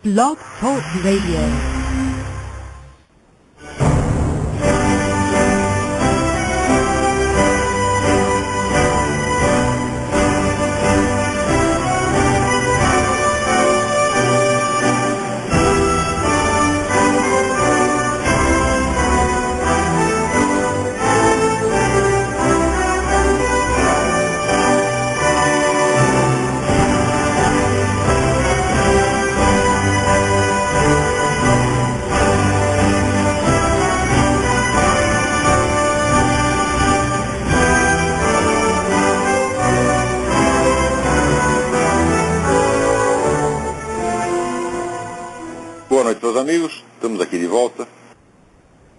Blog Talk Radio. Boa noite, meus amigos. Estamos aqui de volta.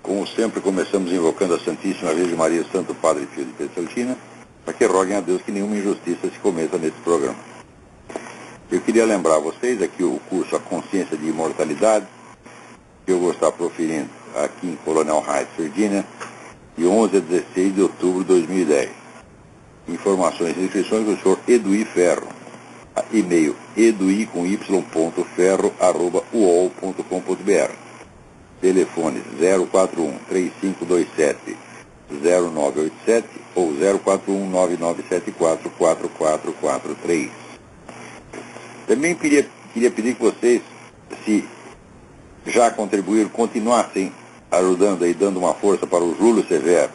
Como sempre, começamos invocando a Santíssima Virgem Maria, Santo Padre e Filho de Petrolina, para que roguem a Deus que nenhuma injustiça se cometa nesse programa. Eu queria lembrar a vocês aqui o curso A Consciência de Imortalidade, que eu vou estar proferindo aqui em Colonel Heights, Virgínia, de 11 a 16 de outubro de 2010. Informações e inscrições do senhor Eduí Ferro. E-mail edui@uol.com.br. Telefone 041-3527-0987 ou 041-9974-4443. Também queria pedir que vocês, se já contribuíram, continuassem ajudando aí, dando uma força para o Júlio Severo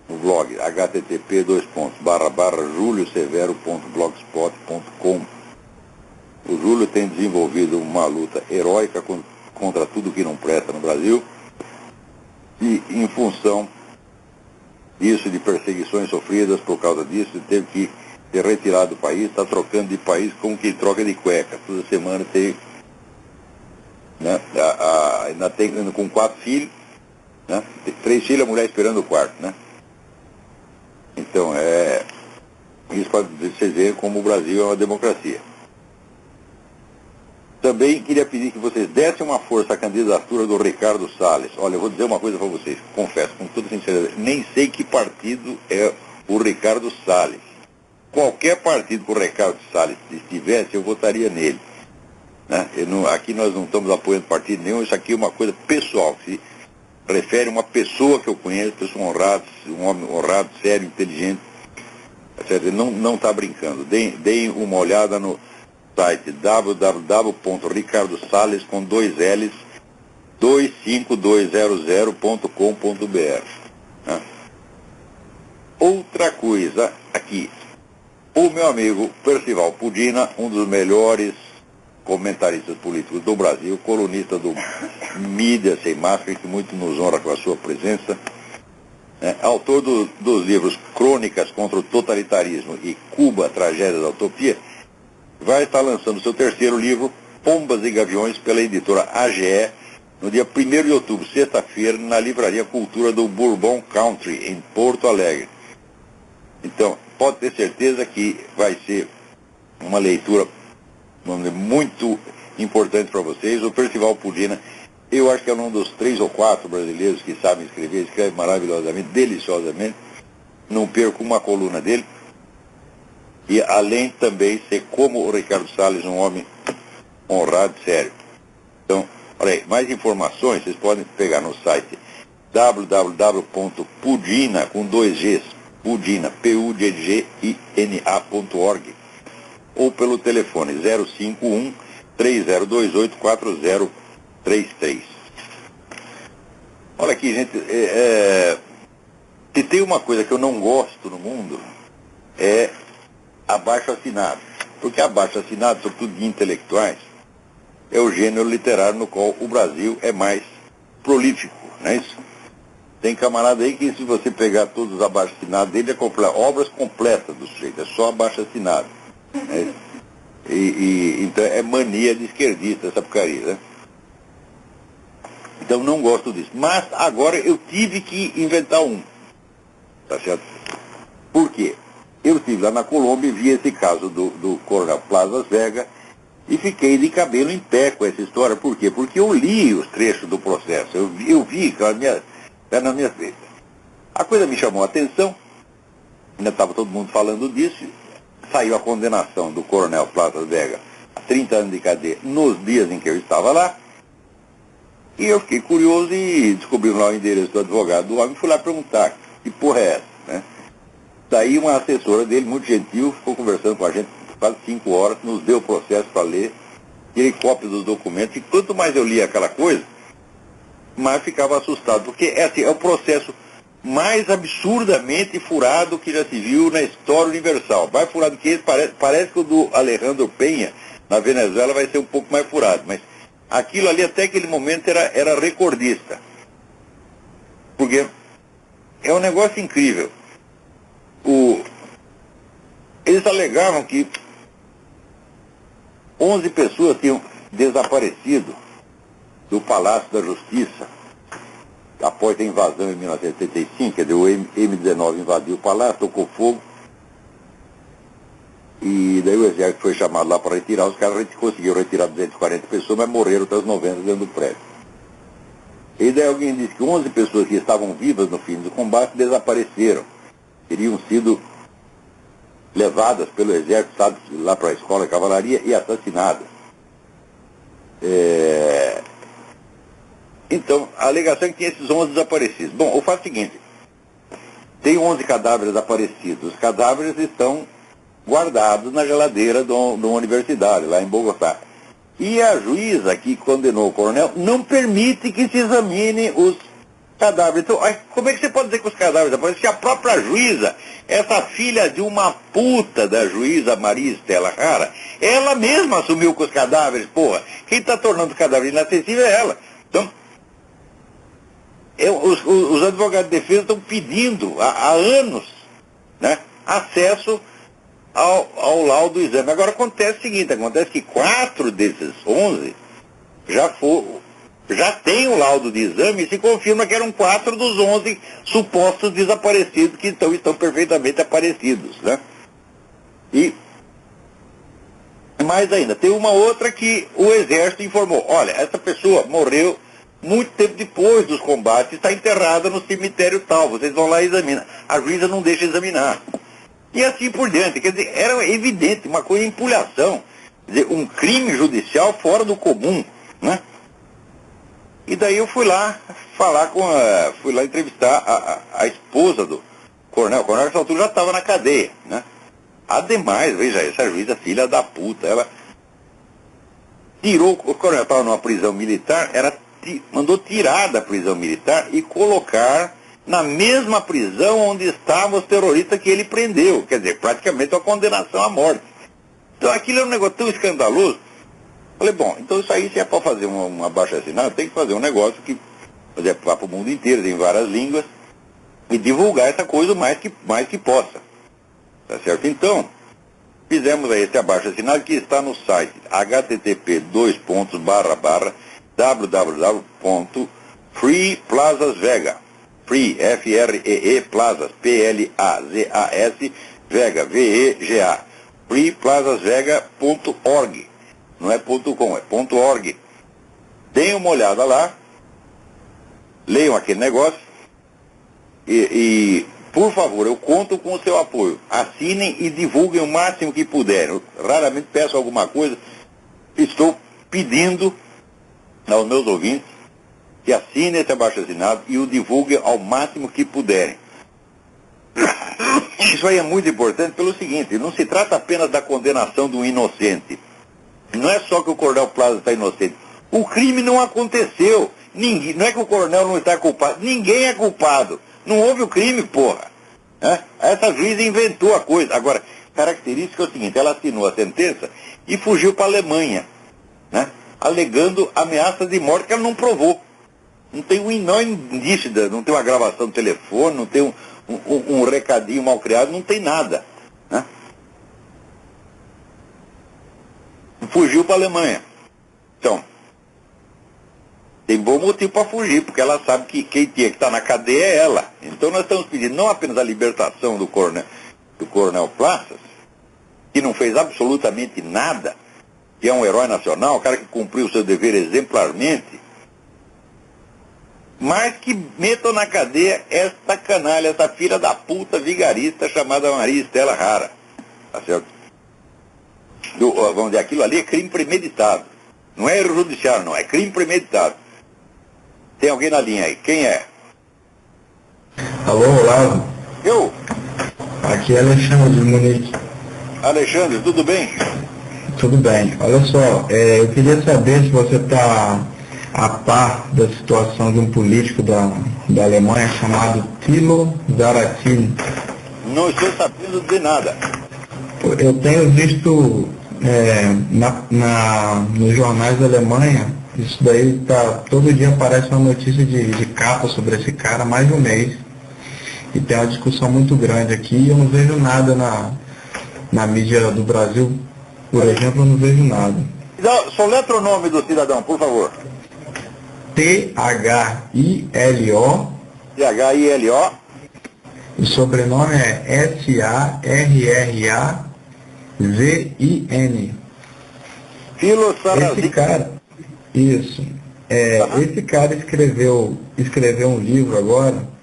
no blog http://juliosevero.blogspot.com. O Júlio tem desenvolvido uma luta heróica contra tudo que não presta no Brasil e, em função disso, de perseguições sofridas por causa disso, teve que ser retirado do país, está trocando de país como quem troca de cueca. Toda semana tem, né, ainda tem com 4 filhos, né, 3 filhos, a mulher esperando o quarto, né? Então, isso para vocês verem como o Brasil é uma democracia. Também queria pedir que vocês dessem uma força à candidatura do Ricardo Salles. Olha, eu vou dizer uma coisa para vocês, confesso, com toda sinceridade, nem sei que partido é o Ricardo Salles. Qualquer partido que o Ricardo Salles estivesse, eu votaria nele. Né? Aqui nós não estamos apoiando partido nenhum, isso aqui é uma coisa pessoal, que se refere a uma pessoa que eu conheço, pessoa honrada, um homem honrado, sério, inteligente, etc. Não está brincando. Deem uma olhada no site www.ricardosales.25200.com.br. Né? Outra coisa aqui, o meu amigo Percival Pudina, um dos melhores comentaristas políticos do Brasil, colunista do Mídia Sem Máscara, que muito nos honra com a sua presença, né? Autor dos livros Crônicas contra o Totalitarismo e Cuba, Tragédia da Utopia, vai estar lançando seu terceiro livro, Pombas e Gaviões, pela editora AGE, no dia 1º de outubro, sexta-feira, na Livraria Cultura do Bourbon Country, em Porto Alegre. Então, pode ter certeza que vai ser uma leitura, vamos dizer, muito importante para vocês. O Percival Pudina, eu acho que é um dos 3 ou 4 brasileiros que sabem escrever, escreve maravilhosamente, deliciosamente. Não perco uma coluna dele. E além também ser, como o Ricardo Salles, um homem honrado, sério. Então, olha aí, mais informações vocês podem pegar no site www.pudina, com 2 Gs, Pudina, PUDGINA.org, ou pelo telefone 051-3028-4033. Olha aqui, gente, se tem uma coisa que eu não gosto no mundo, é abaixo-assinado. Porque abaixo-assinado, sobretudo de intelectuais, é o gênero literário no qual o Brasil é mais prolífico, não é isso? Tem camarada aí que, se você pegar todos os abaixo-assinados dele, é comprar obras completas do sujeito, é só abaixo-assinado. Né? Então é mania de esquerdista essa porcaria, né? Então não gosto disso. Mas agora eu tive que inventar um. Tá certo? Por quê? Eu estive lá na Colômbia e vi esse caso do Coronel Plaza Vega e fiquei de cabelo em pé com essa história. Por quê? Porque eu li os trechos do processo. Eu vi na minha frente. A coisa me chamou a atenção, ainda estava todo mundo falando disso, saiu a condenação do Coronel Plaza Vega 30 anos de cadeia nos dias em que eu estava lá. E eu fiquei curioso e descobri lá o endereço do advogado do homem e fui lá perguntar que porra é essa, né? Daí uma assessora dele, muito gentil, ficou conversando com a gente quase 5 horas, nos deu o processo para ler, tirei cópia dos documentos, e quanto mais eu lia aquela coisa, mais ficava assustado, porque é o processo mais absurdamente furado que já se viu na história universal. Mais furado que esse, parece que o do Alejandro Penha, na Venezuela, vai ser um pouco mais furado, mas aquilo ali até aquele momento era recordista. Porque é um negócio incrível. Eles alegavam que 11 pessoas tinham desaparecido do Palácio da Justiça após a invasão em 1975, quer dizer, o M19 invadiu o palácio, tocou fogo, e daí o exército foi chamado lá para retirar, os caras conseguiram retirar 240 pessoas, mas morreram outras 90 dentro do prédio. E daí alguém disse que 11 pessoas que estavam vivas no fim do combate desapareceram, teriam sido levadas pelo exército, sabe, lá para a escola de cavalaria e assassinadas. Então, a alegação é que tinha esses 11 desaparecidos. Bom, o fato é o seguinte, tem 11 cadáveres desaparecidos. Os cadáveres estão guardados na geladeira de uma universidade, lá em Bogotá. E a juíza que condenou o coronel não permite que se examine os cadáveres. Então, como é que você pode dizer que os cadáveres desapareceram? Se a própria juíza, essa filha de uma puta da juíza Maria Estela Rara, ela mesma assumiu com os cadáveres, porra. Quem está tornando o cadáver inacessível é ela. Então, os advogados de defesa estão pedindo há anos, né, acesso ao laudo do exame. Agora acontece o seguinte, acontece que 4 desses 11 já tem o laudo de exame e se confirma que eram 4 dos 11 supostos desaparecidos que estão perfeitamente aparecidos, né? E mais ainda, tem uma outra que o exército informou, olha, essa pessoa morreu muito tempo depois dos combates, está enterrada no cemitério tal, vocês vão lá e examinam. A juíza não deixa examinar. E assim por diante, quer dizer, era evidente, uma coisa de empulhação, quer dizer, um crime judicial fora do comum, né? E daí eu fui lá falar fui lá entrevistar a esposa do coronel. O coronel nessa altura já estava na cadeia, né? Ademais, veja, essa juíza filha da puta, ela tirou, o coronel estava numa prisão militar, mandou tirar da prisão militar e colocar na mesma prisão onde estavam os terroristas que ele prendeu. Quer dizer, praticamente uma condenação à morte. Então aquilo é um negócio tão escandaloso. Falei, bom, então isso aí, se é para fazer uma abaixo-assinado, tem que fazer um negócio que vá para o mundo inteiro, em várias línguas, e divulgar essa coisa o mais que possa. Tá certo? Então, fizemos aí esse abaixo-assinado que está no site http://www.freeplazasvega, Free, F-R-E-E, Plazas, P-L-A-Z-A-S, Vega, V-E-G-A, freeplazasvega.org. Não é .com, é .org. Deem uma olhada lá, leiam aquele negócio e, por favor, eu conto com o seu apoio. Assinem e divulguem o máximo que puderem. Eu raramente peço alguma coisa. Estou pedindo aos meus ouvintes que assinem esse abaixo-assinado e o divulguem ao máximo que puderem. Isso aí é muito importante pelo seguinte, não se trata apenas da condenação do inocente. Não é só que o coronel Plaza está inocente. O crime não aconteceu. Não é que o coronel não está culpado. Ninguém é culpado. Não houve o crime, porra. Essa juíza inventou a coisa. Agora, característica é o seguinte, ela assinou a sentença e fugiu para a Alemanha, né, alegando ameaça de morte que ela não provou. Não tem um indício, não tem uma gravação do telefone, não tem um recadinho mal criado, não tem nada, né? Fugiu para a Alemanha. Então, tem bom motivo para fugir, porque ela sabe que quem tinha que estar na cadeia é ela. Então nós estamos pedindo não apenas a libertação do coronel Plazas, que não fez absolutamente nada, que é um herói nacional, o cara que cumpriu o seu dever exemplarmente, mas que metam na cadeia esta canalha, essa filha da puta vigarista chamada Maria Estela Rara. Tá certo? vamos dizer, aquilo ali é crime premeditado. Não é erro judiciário, não, é crime premeditado. Tem alguém na linha aí, quem é? Alô, Olavo. Eu? Aqui é Alexandre de Munique. Alexandre, tudo bem? Tudo bem. Olha só, eu queria saber se você está a par da situação de um político da Alemanha chamado Thilo Sarrazin. Não estou sabendo de nada. Eu tenho visto nos jornais da Alemanha, isso daí todo dia aparece uma notícia de capa sobre esse cara há mais de um mês. E tem uma discussão muito grande aqui e eu não vejo nada na mídia do Brasil, por exemplo, eu não vejo nada. Soletra o nome do cidadão, por favor. Thilo. Thilo. O sobrenome é Sarrazin. Thilo Sarrazin. Esse cara, isso. Esse cara escreveu um livro agora,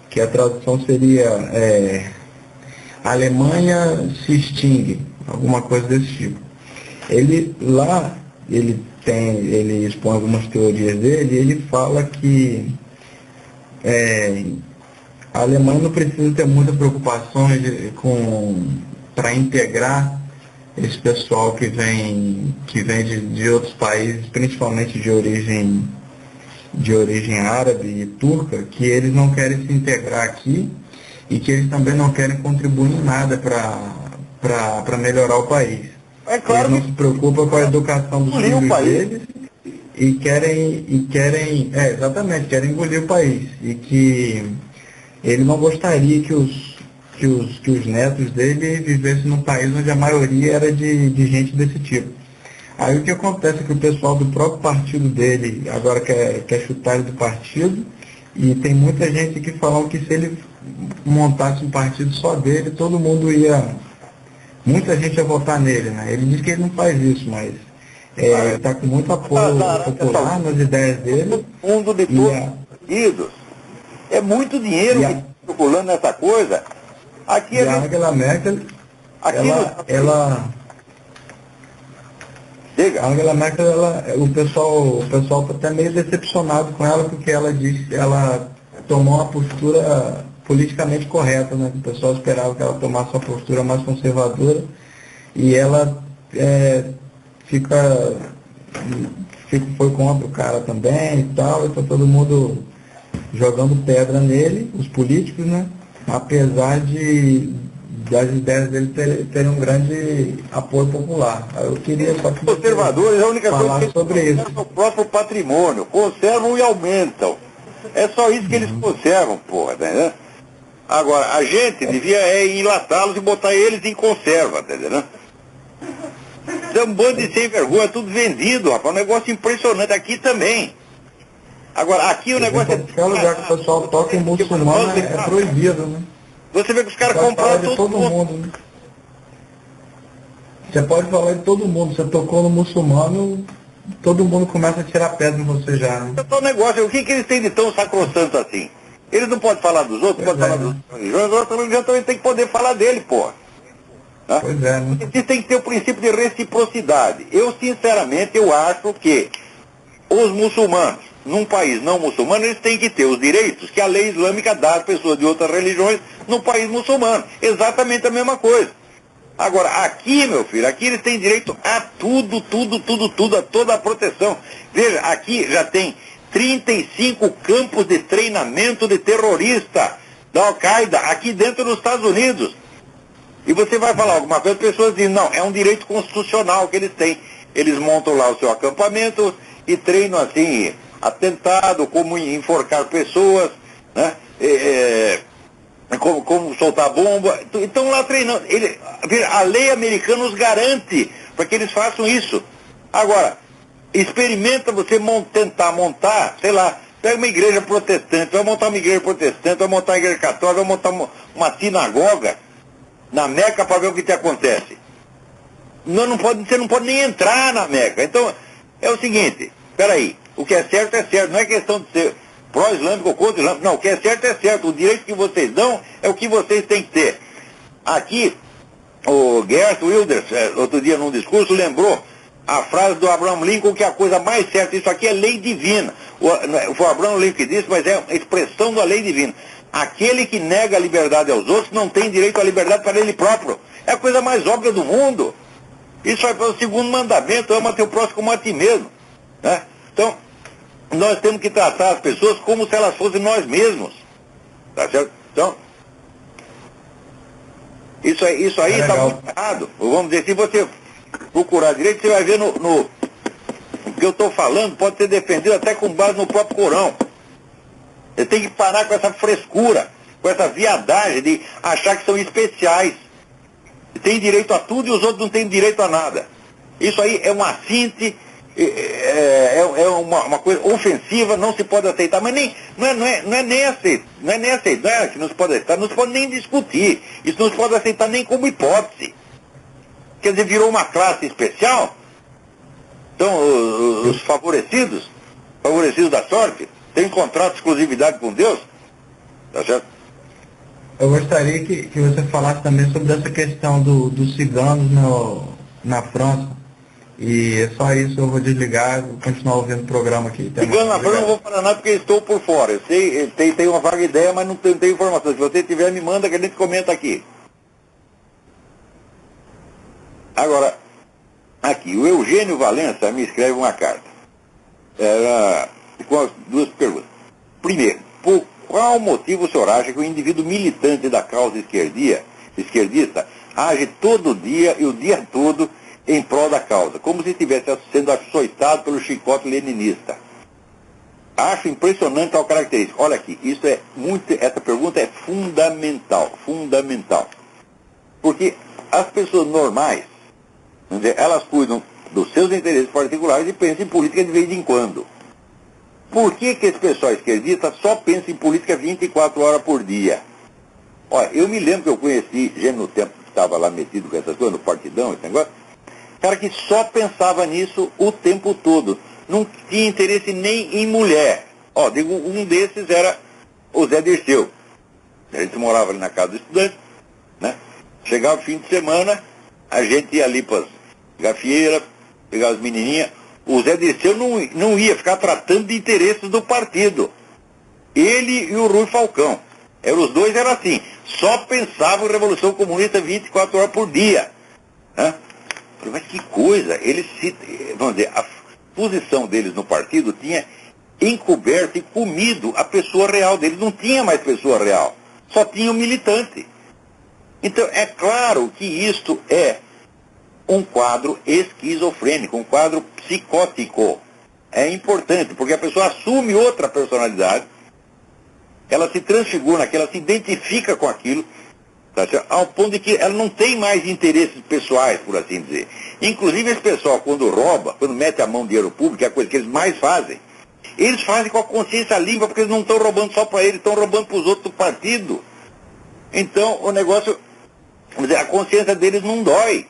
que a tradução seria Alemanha se extingue, alguma coisa desse tipo. Ele expõe algumas teorias dele e ele fala que a Alemanha não precisa ter muitas preocupações para integrar esse pessoal que vem de outros países, principalmente de origem árabe e turca, que eles não querem se integrar aqui e que eles também não querem contribuir em nada para melhorar o país. É claro, eles não se preocupam com a educação dos filhos deles e querem engolir o país. E que ele não gostaria que os netos dele vivessem num país onde a maioria era de gente desse tipo. Aí o que acontece é que o pessoal do próprio partido dele agora quer chutar ele do partido, e tem muita gente que falam que se ele montasse um partido só dele, muita gente ia votar nele, né? Ele diz que ele não faz isso, mas ele está com muito apoio popular nas ideias dele. O mundo de todos os partidos. É muito dinheiro que está circulando nessa coisa. Aqui a Angela Merkel, a Angela Merkel, o pessoal está até meio decepcionado com ela, porque ela tomou uma postura politicamente correta, né? O pessoal esperava que ela tomasse uma postura mais conservadora, e ela foi contra o cara também e tal, e tá todo mundo jogando pedra nele, os políticos, né? Apesar das ideias dele terem um grande apoio popular. Eu queria só que os conservadores, a única coisa que eles conservam é o próprio patrimônio, conservam e aumentam. É só isso que eles conservam, porra, tá entendendo? Agora, a gente devia enlatá-los e botar eles em conserva, tá entendendo? É um bando de sem vergonha, tudo vendido, rapaz, um negócio impressionante, aqui também. Agora, aqui o negócio é... Qualquer lugar que o pessoal toca em muçulmano é proibido, né? Você vê que os caras compraram de todo mundo, né? Você pode falar de todo mundo, você tocou no muçulmano, todo mundo começa a tirar pedra em você já, né? Então, o negócio, o que eles têm de tão sacrossanto assim? Eles não podem falar dos outros, não podem falar dos religiões, a outra religião também tem que poder falar dele, porra. Tá? Pois é, né? Eles têm que ter o princípio de reciprocidade. Eu, sinceramente, acho que os muçulmanos, num país não muçulmano, eles têm que ter os direitos que a lei islâmica dá às pessoas de outras religiões no país muçulmano. Exatamente a mesma coisa. Agora, aqui, meu filho, aqui eles têm direito a tudo, a toda a proteção. Veja, aqui já tem 35 campos de treinamento de terrorista da Al-Qaeda, aqui dentro dos Estados Unidos. E você vai falar alguma coisa, as pessoas dizem, não, é um direito constitucional que eles têm. Eles montam lá o seu acampamento e treinam assim, atentado, como enforcar pessoas, né? Como soltar bomba. Então lá treinando. A lei americana os garante para que eles façam isso. Agora, experimenta você tentar montar, sei lá, pega uma igreja protestante, vai montar uma igreja protestante, vai montar uma igreja católica, vai montar uma sinagoga na Meca para ver o que te acontece. Você não pode nem entrar na Meca. Então, é o seguinte, peraí, o que é certo, não é questão de ser pró-islâmico ou contra-islâmico, não, o que é certo, o direito que vocês dão é o que vocês têm que ter. Aqui, o Geert Wilders, outro dia num discurso, lembrou a frase do Abraham Lincoln, que é a coisa mais certa, isso aqui é lei divina. Foi o Abraham Lincoln que disse, mas é a expressão da lei divina. Aquele que nega a liberdade aos outros não tem direito à liberdade para ele próprio. É a coisa mais óbvia do mundo. Isso vai para o segundo mandamento, ama teu próximo como a ti mesmo. Né? Então, nós temos que tratar as pessoas como se elas fossem nós mesmos. Tá certo? Então, isso aí está muito errado. Vamos dizer, se você procurar direito, você vai ver o que eu estou falando pode ser defendido até com base no próprio Corão. Você tem que parar com essa frescura, com essa viadagem de achar que são especiais. Tem direito a tudo e os outros não têm direito a nada. Isso aí é uma síntese, é uma coisa ofensiva, não se pode aceitar, mas não é nem aceitar, não é que não se pode aceitar, não se pode nem discutir. Isso não se pode aceitar nem como hipótese. Quer dizer, virou uma classe especial. Então, os favorecidos da sorte, têm contrato de exclusividade com Deus. Tá certo? Eu gostaria que você falasse também sobre essa questão dos ciganos na França. E é só isso, eu vou desligar, vou continuar ouvindo o programa aqui. Cigano na França, não vou falar nada porque estou por fora. Eu sei, tenho uma vaga ideia, mas não tenho informação. Se você tiver, me manda que a gente comenta aqui. Agora, aqui, o Eugênio Valença me escreve uma carta. Era com as duas perguntas. Primeiro, por qual motivo o senhor acha que o indivíduo militante da causa esquerdista age todo dia e o dia todo em prol da causa, como se estivesse sendo açoitado pelo chicote leninista? Acho impressionante tal característica. Olha aqui, essa pergunta é fundamental. Porque as pessoas normais, vamos dizer, elas cuidam dos seus interesses particulares e pensam em política de vez em quando. Por que esse pessoal esquerdista só pensa em política 24 horas por dia? Olha, eu me lembro que eu conheci gente no tempo que estava lá metido com essas coisas, no partidão, esse negócio, cara que só pensava nisso o tempo todo. Não tinha interesse nem em mulher. Ó, digo, um desses era o Zé Dirceu. A gente morava ali na casa do estudante, né? Chegava o fim de semana, a gente ia ali para as gafieiras, pegava as menininhas. O Zé Dirceu não ia ficar tratando de interesses do partido. Ele e o Rui Falcão. Os dois eram assim. Só pensavam em Revolução Comunista 24 horas por dia. Né? Mas que coisa. Vamos dizer, a posição deles no partido tinha encoberto e comido a pessoa real deles. Não tinha mais pessoa real. Só tinha o militante. Então, é claro que isto é um quadro esquizofrênico, um quadro psicótico. É importante, porque a pessoa assume outra personalidade, ela se transfigura, ela se identifica com aquilo, tá, ao ponto de que ela não tem mais interesses pessoais, por assim dizer. Inclusive esse pessoal, quando rouba, quando mete a mão no dinheiro público, que é a coisa que eles mais fazem, eles fazem com a consciência limpa, porque eles não estão roubando só para eles, estão roubando para os outros do partido. Então o negócio, vamos dizer, a consciência deles não dói.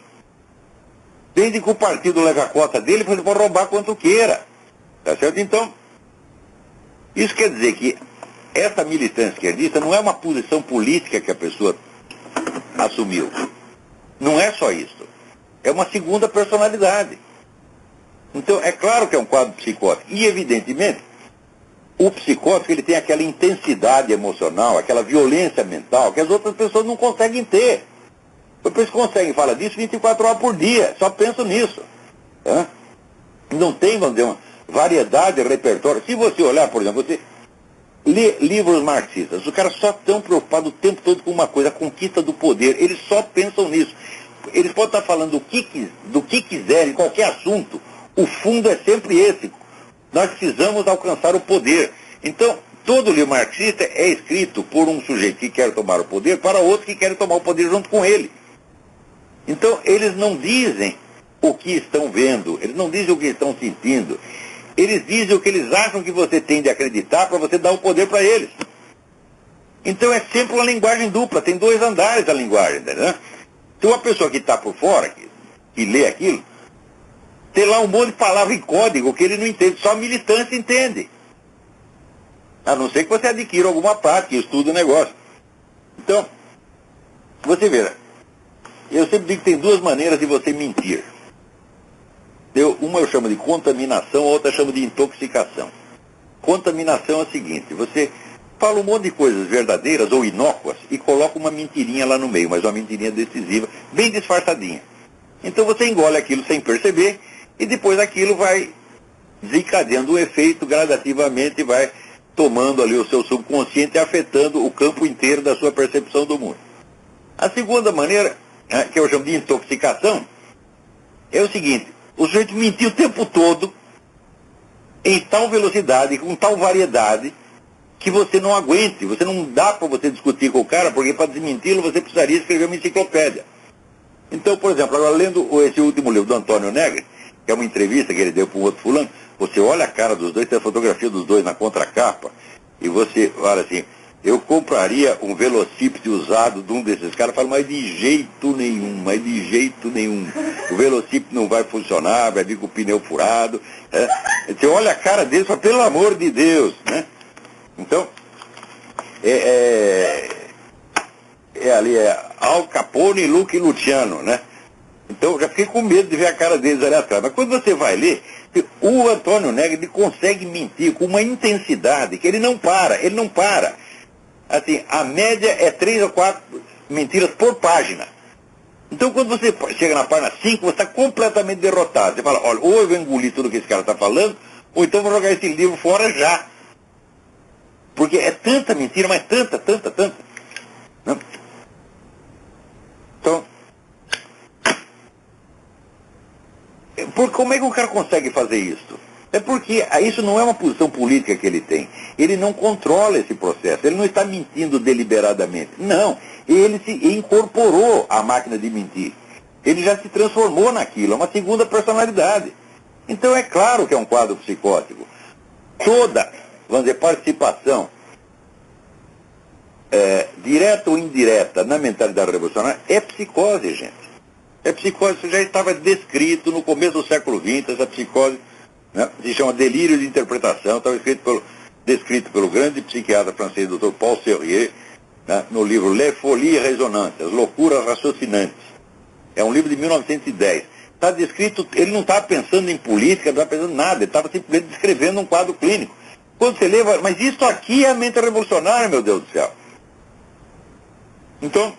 Desde que o partido leve a cota dele, ele pode roubar quanto queira. Tá certo? Então, isso quer dizer que essa militância esquerdista não é uma posição política que a pessoa assumiu. Não é só isso. É uma segunda personalidade. Então, é claro que é um quadro psicótico. E, evidentemente, o psicótico ele tem aquela intensidade emocional, aquela violência mental que as outras pessoas não conseguem ter. Eles conseguem falar disso 24 horas por dia, só pensam nisso. Tá? Não tem, vamos dizer, uma variedade de repertório. Se você olhar, por exemplo, você lê livros marxistas, os caras só estão preocupados o tempo todo com uma coisa, a conquista do poder. Eles só pensam nisso. Eles podem estar falando do que quiserem, qualquer assunto. O fundo é sempre esse. Nós precisamos alcançar o poder. Então, todo livro marxista é escrito por um sujeito que quer tomar o poder para outro que quer tomar o poder junto com ele. Então, eles não dizem o que estão vendo, eles não dizem o que estão sentindo, eles dizem o que eles acham que você tem de acreditar para você dar o poder para eles. Então, é sempre uma linguagem dupla, tem dois andares a linguagem, né? Então, uma pessoa que está por fora, que lê aquilo, tem lá um monte de palavras em código que ele não entende, só a militância entende. A não ser que você adquira alguma prática, estude o negócio. Então, você vê, Eu sempre digo que tem duas maneiras de você mentir. Uma eu chamo de contaminação, a outra eu chamo de intoxicação. Contaminação é o seguinte, você fala um monte de coisas verdadeiras ou inócuas e coloca uma mentirinha lá no meio, mas uma mentirinha decisiva, bem disfarçadinha. Então você engole aquilo sem perceber e depois aquilo vai desencadeando um efeito gradativamente, vai tomando ali o seu subconsciente e afetando o campo inteiro da sua percepção do mundo. A segunda maneira, que eu chamo de intoxicação, é o seguinte, o sujeito mentiu o tempo todo, em tal velocidade, com tal variedade, que você não aguente, você não dá para você discutir com o cara, porque para desmenti-lo você precisaria escrever uma enciclopédia. Então, por exemplo, agora lendo esse último livro do Antônio Negri, que é uma entrevista que ele deu para um outro fulano, você olha a cara dos dois, tem a fotografia dos dois na contracapa, e você olha assim, eu compraria um velocípede usado de um desses caras, fala, mas de jeito nenhum, o velocípede não vai funcionar, vai vir com o pneu furado, você olha a cara deles e fala, pelo amor de Deus, né? Então, ali Al Capone e Luke Luciano, né? Então, eu já fiquei com medo de ver a cara deles ali atrás. Mas quando você vai ler, o Antônio Negri, ele consegue mentir com uma intensidade que ele não para. Assim, a média é 3 ou 4 mentiras por página. Então, quando você chega na página 5, você está completamente derrotado. Você fala, olha, ou eu vou engolir tudo que esse cara está falando, ou então vou jogar esse livro fora já. Porque é tanta mentira, mas tanta. Né? Então, como é que o cara consegue fazer isso? É porque isso não é uma posição política que ele tem. Ele não controla esse processo. Ele não está mentindo deliberadamente. Não. Ele se incorporou à máquina de mentir. Ele já se transformou naquilo. É uma segunda personalidade. Então é claro que é um quadro psicótico. Toda, vamos dizer, participação direta ou indireta na mentalidade revolucionária é psicose, gente. É psicose, isso já estava descrito no começo do século XX, essa psicose, né, se chama delírio de interpretação, estava descrito pelo grande psiquiatra francês, Dr. Paul Sérieux, né, no livro Les Folies Résonantes, As Loucuras Raciocinantes. É um livro de 1910. Está descrito, ele não estava pensando em política, não estava pensando em nada, ele estava simplesmente descrevendo um quadro clínico. Quando você lê, mas isso aqui é a mente revolucionária, meu Deus do céu. Então,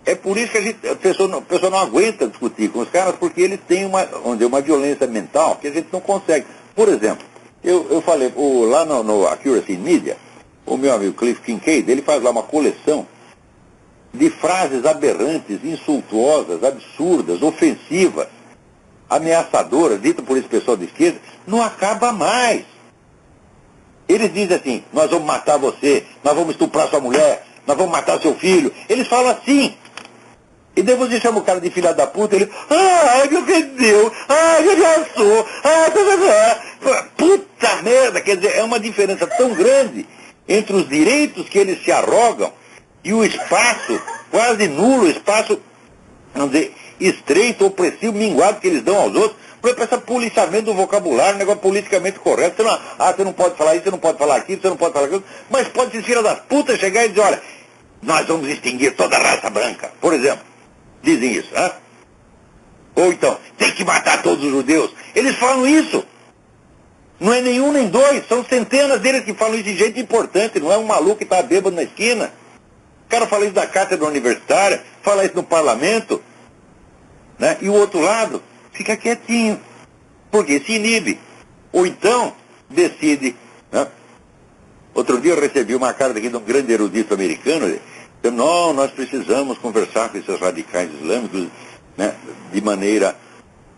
é por isso que a pessoa não aguenta discutir com os caras, porque eles têm uma violência mental que a gente não consegue. Por exemplo, eu falei, lá no Accuracy Media, o meu amigo Cliff Kincaid, ele faz lá uma coleção de frases aberrantes, insultuosas, absurdas, ofensivas, ameaçadoras, ditas por esse pessoal de esquerda, não acaba mais. Eles dizem assim, nós vamos matar você, nós vamos estuprar sua mulher, nós vamos matar seu filho. Eles falam assim. E daí você chama o cara de filha da puta, ele, me ofendeu, me ameaçou, puta merda, quer dizer, é uma diferença tão grande entre os direitos que eles se arrogam e o espaço quase nulo, o espaço, vamos dizer, estreito, opressivo, minguado que eles dão aos outros, por exemplo, esse policiamento do vocabulário, negócio politicamente correto, você não pode falar isso, você não pode falar aquilo, você não pode falar aquilo, mas pode ser filha das putas chegar e dizer, olha, nós vamos extinguir toda a raça branca, por exemplo. Dizem isso, né? Ou então, tem que matar todos os judeus. Eles falam isso. Não é nenhum nem dois, são centenas deles que falam isso de jeito importante, não é um maluco que está bêbado na esquina. O cara fala isso da cátedra universitária, fala isso no parlamento, né? E o outro lado fica quietinho, porque se inibe. Ou então, decide, né? Outro dia eu recebi uma carta aqui de um grande erudito americano, não, nós precisamos conversar com esses radicais islâmicos, né, de maneira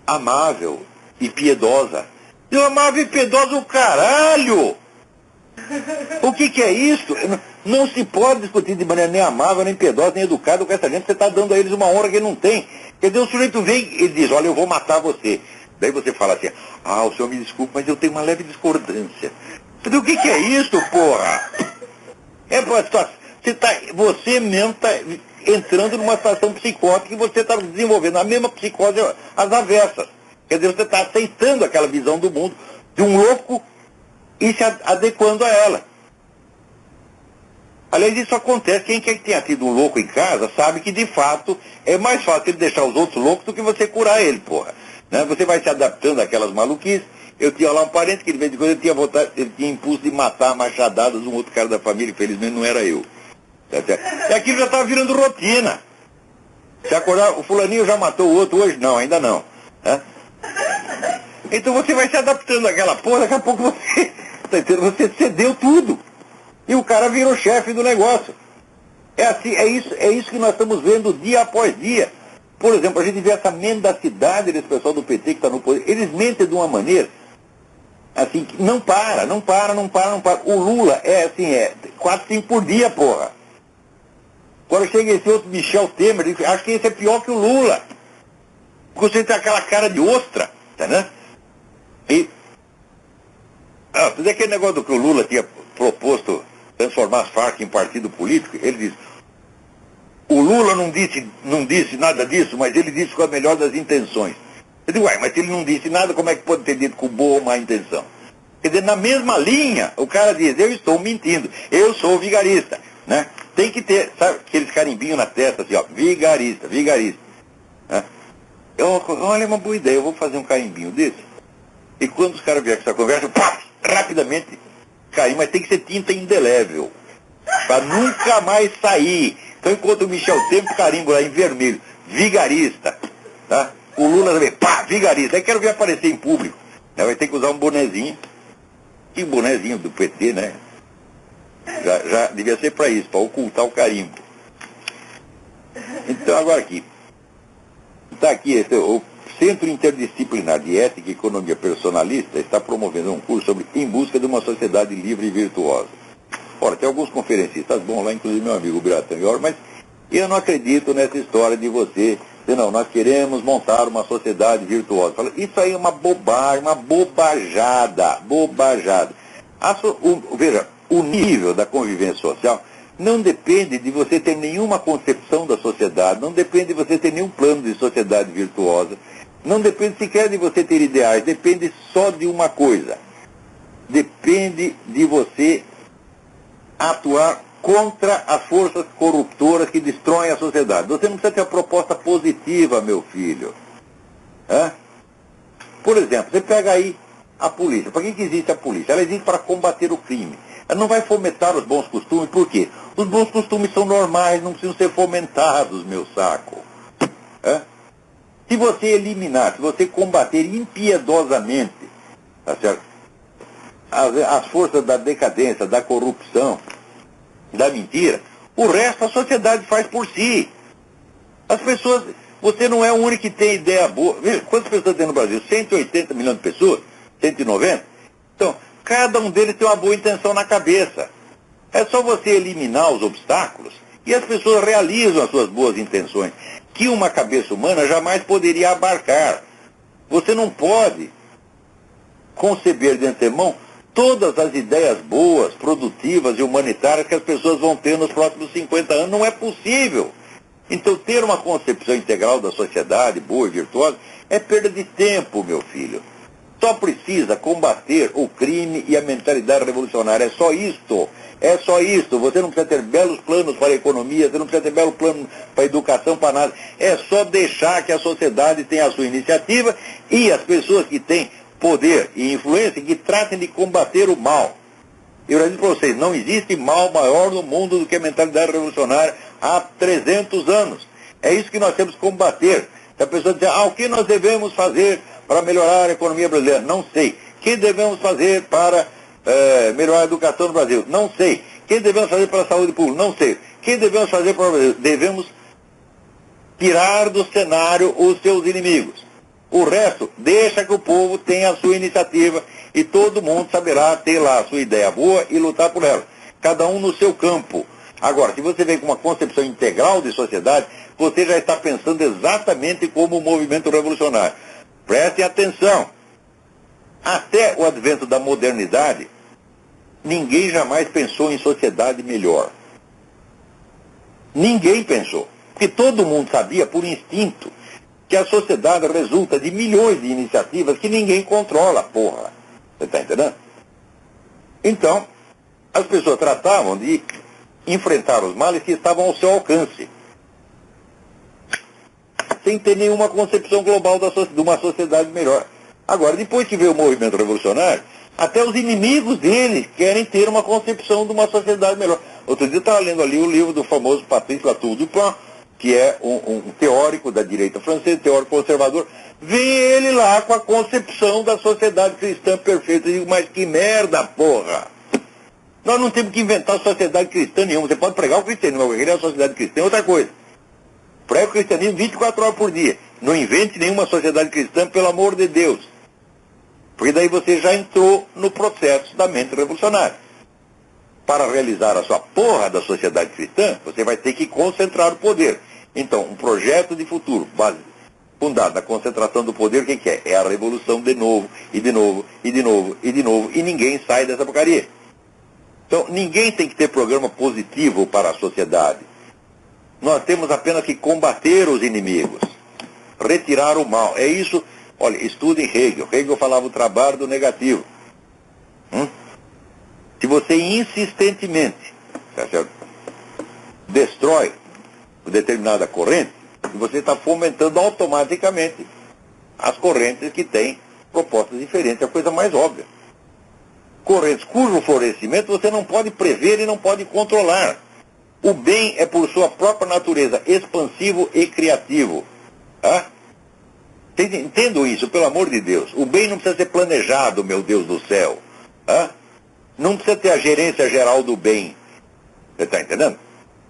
amável e piedosa. E amável e piedosa o caralho! O que é isso? Não se pode discutir de maneira nem amável, nem piedosa, nem educada com essa gente. Você está dando a eles uma honra que ele não tem. Quer dizer, o sujeito vem e diz, olha, eu vou matar você. Daí você fala assim, o senhor me desculpe, mas eu tenho uma leve discordância. O que é isso, porra? Você mesmo está entrando numa situação psicótica e você está desenvolvendo a mesma psicose às avessas. Quer dizer, você está aceitando aquela visão do mundo de um louco e se adequando a ela. Aliás, isso acontece. Quem quer que tenha tido um louco em casa sabe que, de fato, é mais fácil ele deixar os outros loucos do que você curar ele, porra. Né? Você vai se adaptando àquelas maluquices. Eu tinha lá um parente que, de vez em quando, ele tinha impulso de matar a machadadas um outro cara da família, infelizmente não era eu. E aquilo já estava virando rotina. Se acordar, o fulaninho já matou o outro hoje? Não, ainda não. Né? Então você vai se adaptando àquela porra, daqui a pouco você, tá entendendo? Você cedeu tudo. E o cara virou chefe do negócio. É assim, é isso que nós estamos vendo dia após dia. Por exemplo, a gente vê essa mendacidade desse pessoal do PT que está no poder. Eles mentem de uma maneira, assim, que não para. O Lula é assim, 4, 5 por dia, porra. Agora chega esse outro Michel Temer, acho que esse é pior que o Lula. Porque você tem aquela cara de ostra, tá, né? E, aquele negócio do que o Lula tinha proposto transformar as Farc em partido político, ele diz, o Lula não disse nada disso, mas ele disse com a melhor das intenções. Eu digo, mas se ele não disse nada, como é que pode ter dito com boa ou má intenção? Quer dizer, na mesma linha, o cara diz, eu estou mentindo, eu sou vigarista, né? Tem que ter, sabe, aqueles carimbinhos na testa, assim, ó, vigarista, né? Olha, uma boa ideia, eu vou fazer um carimbinho desse, e quando os caras vierem com essa conversa, pá, rapidamente cair, mas tem que ser tinta indelével, para nunca mais sair. Então, enquanto o Michel Temer carimbo lá em vermelho, vigarista, tá? O Lula também, pá, vigarista. Aí quero ver aparecer em público. Né? Vai ter que usar um bonezinho. E o bonezinho do PT, né? Já devia ser para isso, para ocultar o carimbo. Então, agora aqui. Está aqui, o Centro Interdisciplinar de Ética e Economia Personalista está promovendo um curso sobre Em Busca de uma Sociedade Livre e Virtuosa. Ora, tem alguns conferencistas bons lá, inclusive meu amigo Biratã Ior, mas eu não acredito nessa história de você dizer, não, nós queremos montar uma sociedade virtuosa. Isso aí é uma bobagem, uma bobajada. Veja, o nível da convivência social não depende de você ter nenhuma concepção da sociedade, não depende de você ter nenhum plano de sociedade virtuosa, não depende sequer de você ter ideais, depende só de uma coisa. Depende de você atuar contra as forças corruptoras que destroem a sociedade. Você não precisa ter uma proposta positiva, meu filho. Por exemplo, você pega aí a polícia. Para que existe a polícia? Ela existe para combater o crime. Ela não vai fomentar os bons costumes, por quê? Os bons costumes são normais, não precisam ser fomentados, meu saco. Se você eliminar, se você combater impiedosamente, tá certo? As forças da decadência, da corrupção, da mentira, o resto a sociedade faz por si. As pessoas, você não é o único que tem ideia boa. Veja, quantas pessoas tem no Brasil? 180 milhões de pessoas? 190? Então, cada um deles tem uma boa intenção na cabeça. É só você eliminar os obstáculos e as pessoas realizam as suas boas intenções, que uma cabeça humana jamais poderia abarcar. Você não pode conceber de antemão todas as ideias boas, produtivas e humanitárias que as pessoas vão ter nos próximos 50 anos. Não é possível. Então, ter uma concepção integral da sociedade, boa e virtuosa, é perda de tempo, meu filho. Só precisa combater o crime e a mentalidade revolucionária. É só isto. É só isto. Você não precisa ter belos planos para a economia, você não precisa ter belo plano para a educação, para nada. É só deixar que a sociedade tenha a sua iniciativa e as pessoas que têm poder e influência que tratem de combater o mal. Eu já disse para vocês, não existe mal maior no mundo do que a mentalidade revolucionária há 300 anos. É isso que nós temos que combater. Se a pessoa dizer, o que nós devemos fazer para melhorar a economia brasileira? Não sei. O que devemos fazer para melhorar a educação no Brasil? Não sei. O que devemos fazer para a saúde pública? Não sei. O que devemos fazer para o Brasil? Devemos tirar do cenário os seus inimigos. O resto, deixa que o povo tenha a sua iniciativa e todo mundo saberá ter lá a sua ideia boa e lutar por ela. Cada um no seu campo. Agora, se você vem com uma concepção integral de sociedade, você já está pensando exatamente como o movimento revolucionário. Prestem atenção. Até o advento da modernidade, ninguém jamais pensou em sociedade melhor. Ninguém pensou. Porque todo mundo sabia, por instinto, que a sociedade resulta de milhões de iniciativas que ninguém controla, porra. Você está entendendo? Então, as pessoas tratavam de enfrentar os males que estavam ao seu alcance, sem ter nenhuma concepção global de uma sociedade melhor. Agora, depois que veio o movimento revolucionário, até os inimigos deles querem ter uma concepção de uma sociedade melhor. Outro dia eu estava lendo ali o livro do famoso Patrice Latour Dupin, que é um teórico da direita francesa, teórico conservador. Vem ele lá com a concepção da sociedade cristã perfeita. Eu digo, mas que merda, porra! Nós não temos que inventar sociedade cristã nenhuma. Você pode pregar o cristianismo, mas querer a sociedade cristã é outra coisa. Prega o cristianismo 24 horas por dia. Não invente nenhuma sociedade cristã, pelo amor de Deus. Porque daí você já entrou no processo da mente revolucionária. Para realizar a sua porra da sociedade cristã, você vai ter que concentrar o poder. Então, um projeto de futuro fundado na concentração do poder, o que é? É a revolução de novo, e de novo, e de novo, e de novo, e ninguém sai dessa porcaria. Então, ninguém tem que ter programa positivo para a sociedade. Nós temos apenas que combater os inimigos, retirar o mal. É isso, olha, estudem Hegel. Hegel falava o trabalho do negativo. Se você insistentemente, tá certo, destrói determinada corrente, você está fomentando automaticamente as correntes que têm propostas diferentes. É a coisa mais óbvia. Correntes cujo florescimento você não pode prever e não pode controlar. O bem é, por sua própria natureza, expansivo e criativo. Tá? Entendam isso, pelo amor de Deus. O bem não precisa ser planejado, meu Deus do céu. Tá? Não precisa ter a gerência geral do bem. Você está entendendo?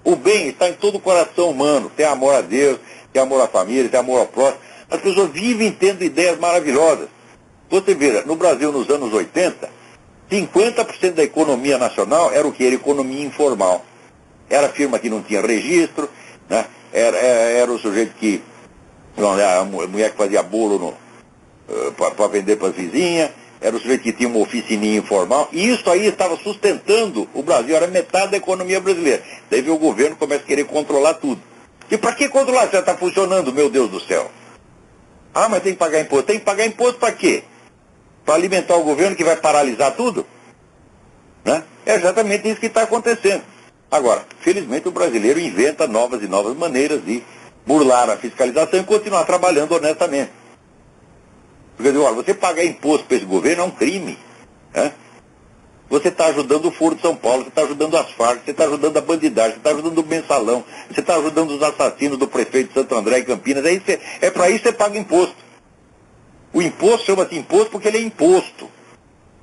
O bem está em todo o coração humano. Tem amor a Deus, tem amor à família, tem amor ao próximo. As pessoas vivem tendo ideias maravilhosas. Você vê, no Brasil, nos anos 80, 50% da economia nacional era o que? Era economia informal. Era firma que não tinha registro, né? Era o sujeito que... a mulher que fazia bolo para vender para as vizinhas. Era o sujeito que tinha uma oficininha informal, e isso aí estava sustentando o Brasil, era metade da economia brasileira. Daí veio o governo, começa a querer controlar tudo. E para que controlar se já está funcionando, meu Deus do céu? Ah, mas tem que pagar imposto. Tem que pagar imposto para quê? Para alimentar o governo que vai paralisar tudo? Né? É exatamente isso que está acontecendo. Agora, felizmente o brasileiro inventa novas e novas maneiras de burlar a fiscalização e continuar trabalhando honestamente. Porque, olha, você pagar imposto para esse governo é um crime. Né? Você está ajudando o Foro de São Paulo, você está ajudando as Farc, você está ajudando a bandidagem, você está ajudando o mensalão, você está ajudando os assassinos do prefeito de Santo André e Campinas. É para isso que você paga imposto. O imposto chama-se imposto porque ele é imposto.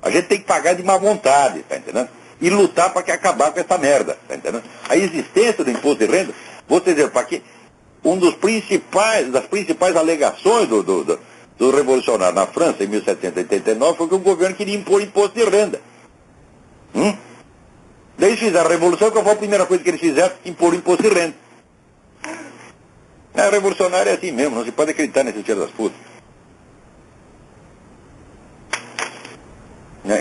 A gente tem que pagar de má vontade, tá entendendo? E lutar para que acabar com essa merda, tá entendendo? A existência do imposto de renda, vou dizer, para que das principais alegações do revolucionário na França, em 1789, foi que o governo queria impor imposto de renda. Daí eles fizeram a revolução, que foi a primeira coisa que eles fizeram, impor imposto de renda. A revolucionária é assim mesmo, não se pode acreditar nesse tiro das putas.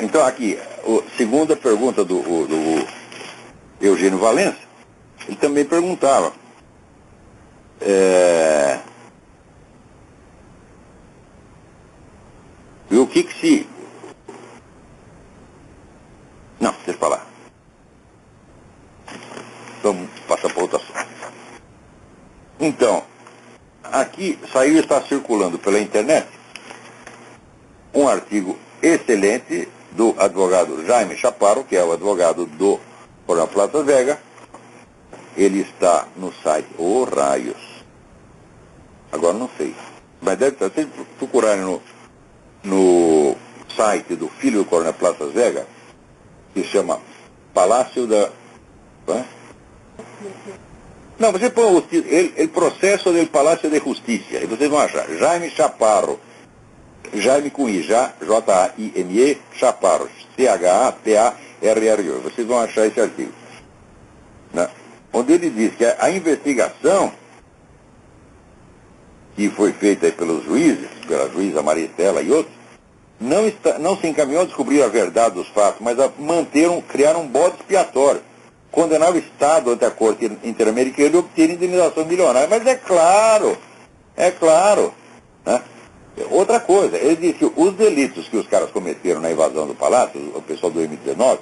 Então aqui, a segunda pergunta do Eugênio Valença, ele também perguntava, e o que se... Não, deixa eu falar. Vamos passar para outra assunto. Então, aqui saiu e está circulando pela internet um artigo excelente do advogado Jaime Chaparro, que é o advogado do Coronel Platas Vega. Ele está no site Raios. Agora não sei. Mas deve estar, se procurarem no site do filho do Coronel Platas Vega, que se chama Palácio da... Não, você põe o processo do Palácio de Justiça, e vocês vão achar Jaime Chaparro, Jaime com I, J-A-I-M-E, Chaparro, C-H-A-P-A-R-R-O. Vocês vão achar esse artigo, né? Onde ele diz que a investigação que foi feita aí pelos juízes, pela juíza Maria Estela e outros, não se encaminhou a descobrir a verdade dos fatos, mas criaram um bode expiatório, condenar o Estado ante a Corte Interamericana e obter indenização milionária. Mas é claro, né? Outra coisa, ele disse que os delitos que os caras cometeram na invasão do Palácio, o pessoal do M-19,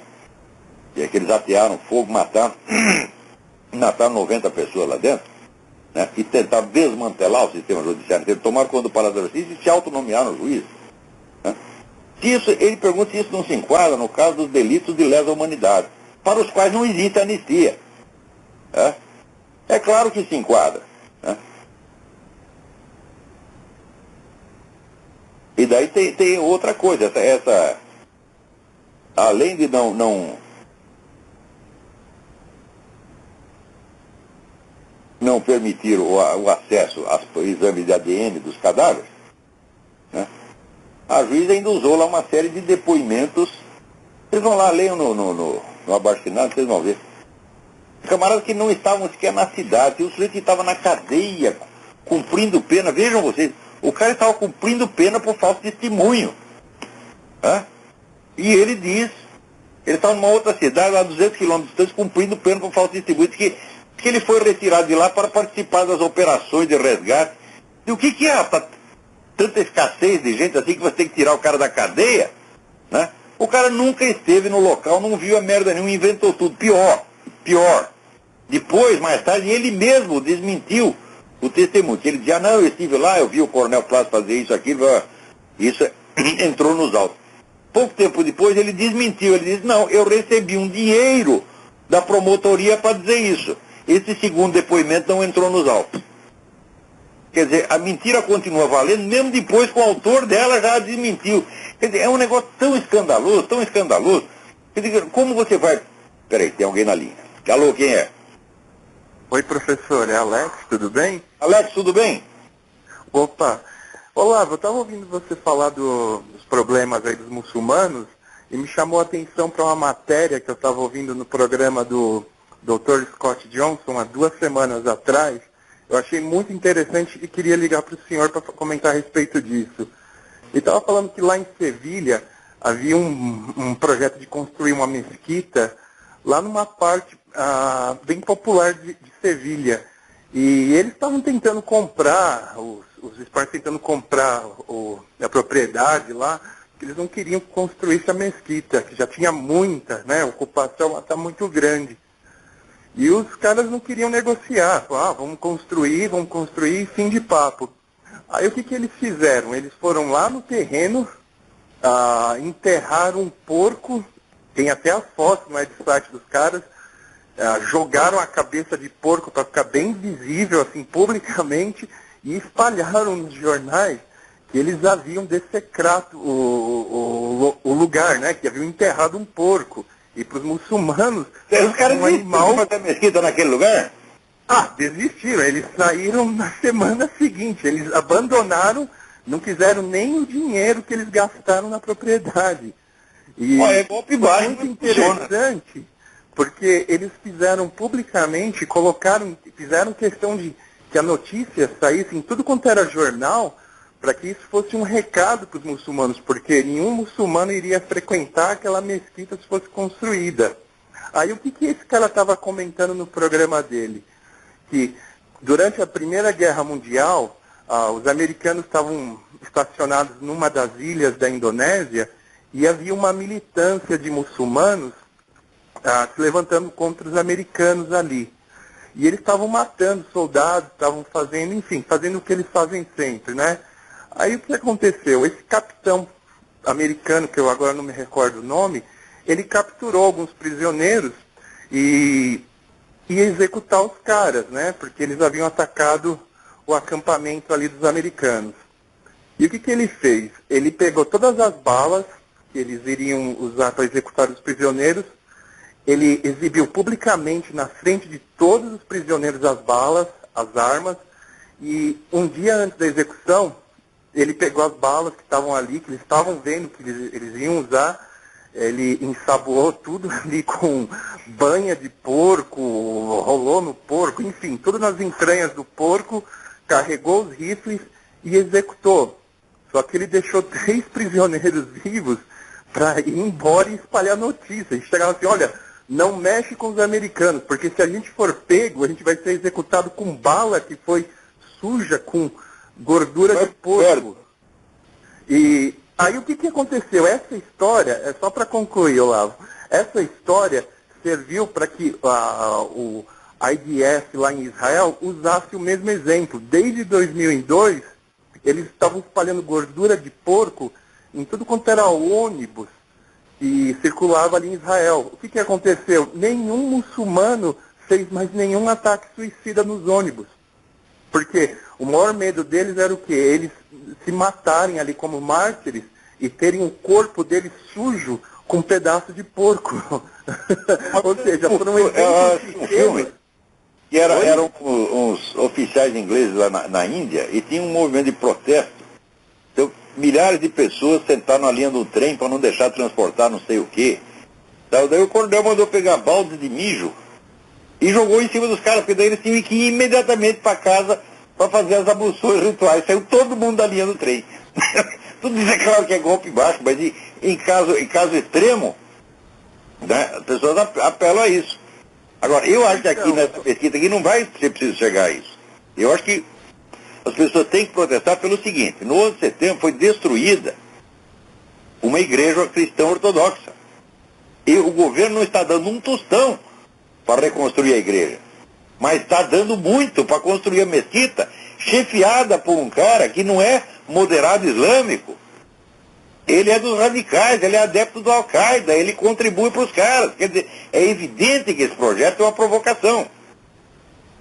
que eles atearam fogo, mataram 90 pessoas lá dentro, né, e tentaram desmantelar o sistema judiciário. Eles tomaram conta do Palácio da Justiça e se autonomearam juízes. Né. Ele pergunta se isso não se enquadra no caso dos delitos de lesa humanidade, para os quais não existe anistia. Né. É claro que se enquadra. Né. E daí tem outra coisa, além de não permitir o acesso aos exames de ADN dos cadáveres, né, a juíza ainda usou lá uma série de depoimentos. Vocês vão lá, leiam no abaixo-assinado, vocês vão ver. Camaradas que não estavam sequer na cidade, o sujeito que estava na cadeia, cumprindo pena, vejam vocês, o cara estava cumprindo pena por falso testemunho. Né? E ele diz, ele estava numa outra cidade, lá a 200 quilômetros distante, cumprindo pena por falso testemunho, diz que ele foi retirado de lá para participar das operações de resgate. E o que é tanta escassez de gente assim que você tem que tirar o cara da cadeia? Né? O cara nunca esteve no local, não viu a merda nenhuma, inventou tudo. Pior. Depois, mais tarde, ele mesmo desmentiu o testemunho. Ele dizia, não, eu estive lá, eu vi o Coronel Plácido fazer isso, aquilo, isso entrou nos autos. Pouco tempo depois ele desmentiu, ele disse, não, eu recebi um dinheiro da promotoria para dizer isso. Esse segundo depoimento não entrou nos autos. Quer dizer, a mentira continua valendo, mesmo depois que o autor dela já desmentiu. Quer dizer, é um negócio tão escandaloso, tão escandaloso. Quer dizer, como você vai... Peraí, tem alguém na linha. Alô, quem é? Oi, professor, é Alex, tudo bem? Alex, tudo bem? Opa, olá, eu estava ouvindo você falar dos problemas aí dos muçulmanos e me chamou a atenção para uma matéria que eu estava ouvindo no programa do Dr. Scott Johnson há 2 semanas atrás. Eu achei muito interessante e queria ligar para o senhor para comentar a respeito disso. Ele estava falando que lá em Sevilha havia um projeto de construir uma mesquita lá numa parte bem popular de Sevilha. E eles estavam tentando comprar, os espanhóis tentando comprar a propriedade lá, que eles não queriam construir essa mesquita, que já tinha muita, né? A ocupação está muito grande. E os caras não queriam negociar, falaram, vamos construir, fim de papo. Aí o que eles fizeram? Eles foram lá no terreno, enterraram um porco, tem até a foto no site dos caras, jogaram a cabeça de porco para ficar bem visível, assim, publicamente, e espalharam nos jornais que eles haviam dessecrado o lugar, né? Que haviam enterrado um porco. E para os muçulmanos, os caras um animal... fazer mesquita naquele lugar? Desistiram. Eles saíram na semana seguinte. Eles abandonaram, não quiseram nem o dinheiro que eles gastaram na propriedade. E é golpe baixo, muito interessante, porque eles fizeram publicamente, fizeram questão de que a notícia saísse em tudo quanto era jornal, para que isso fosse um recado para os muçulmanos, porque nenhum muçulmano iria frequentar aquela mesquita se fosse construída. Aí o que esse cara estava comentando no programa dele? Que durante a Primeira Guerra Mundial, os americanos estavam estacionados numa das ilhas da Indonésia e havia uma militância de muçulmanos se levantando contra os americanos ali. E eles estavam matando soldados, estavam fazendo o que eles fazem sempre, né? Aí o que aconteceu? Esse capitão americano, que eu agora não me recordo o nome, ele capturou alguns prisioneiros e ia executar os caras, né? Porque eles haviam atacado o acampamento ali dos americanos. E o que ele fez? Ele pegou todas as balas que eles iriam usar para executar os prisioneiros, ele exibiu publicamente na frente de todos os prisioneiros as balas, as armas, e um dia antes da execução, ele pegou as balas que estavam ali, que eles estavam vendo que eles iam usar, ele ensaboou tudo ali com banha de porco, rolou no porco, enfim, tudo nas entranhas do porco, carregou os rifles e executou. Só que ele deixou 3 prisioneiros vivos para ir embora e espalhar notícia. Eles chegaram assim, olha, não mexe com os americanos, porque se a gente for pego, a gente vai ser executado com bala que foi suja, com gordura de porco. E aí o que aconteceu? Essa história, é só para concluir, Olavo, essa história serviu para que o IDF lá em Israel usasse o mesmo exemplo. Desde 2002, eles estavam espalhando gordura de porco em tudo quanto era ônibus que circulava ali em Israel. O que aconteceu? Nenhum muçulmano fez mais nenhum ataque suicida nos ônibus. Porque o maior medo deles era o quê? Eles se matarem ali como mártires e terem o corpo deles sujo com um pedaço de porco. Ou seja, foram exemplos pequenos. E eram uns oficiais ingleses lá na Índia e tinha um movimento de protesto. Então, milhares de pessoas sentaram na linha do trem para não deixar transportar não sei o quê. Então, daí o coronel mandou pegar baldes de mijo e jogou em cima dos caras, porque daí eles tinham que ir imediatamente para casa para fazer as abluções rituais. Saiu todo mundo da linha do trem. Tudo isso é claro que é golpe baixo, mas em caso extremo, né, as pessoas apelam a isso. Agora, eu acho que aqui nessa pesquisa aqui não vai ser preciso chegar a isso. Eu acho que as pessoas têm que protestar pelo seguinte: no 11 de setembro foi destruída uma igreja cristã ortodoxa. E o governo não está dando um tostão para reconstruir a igreja, mas está dando muito para construir a mesquita, chefiada por um cara que não é moderado islâmico. Ele é dos radicais, ele é adepto do Al-Qaeda, ele contribui para os caras. Quer dizer, é evidente que esse projeto é uma provocação.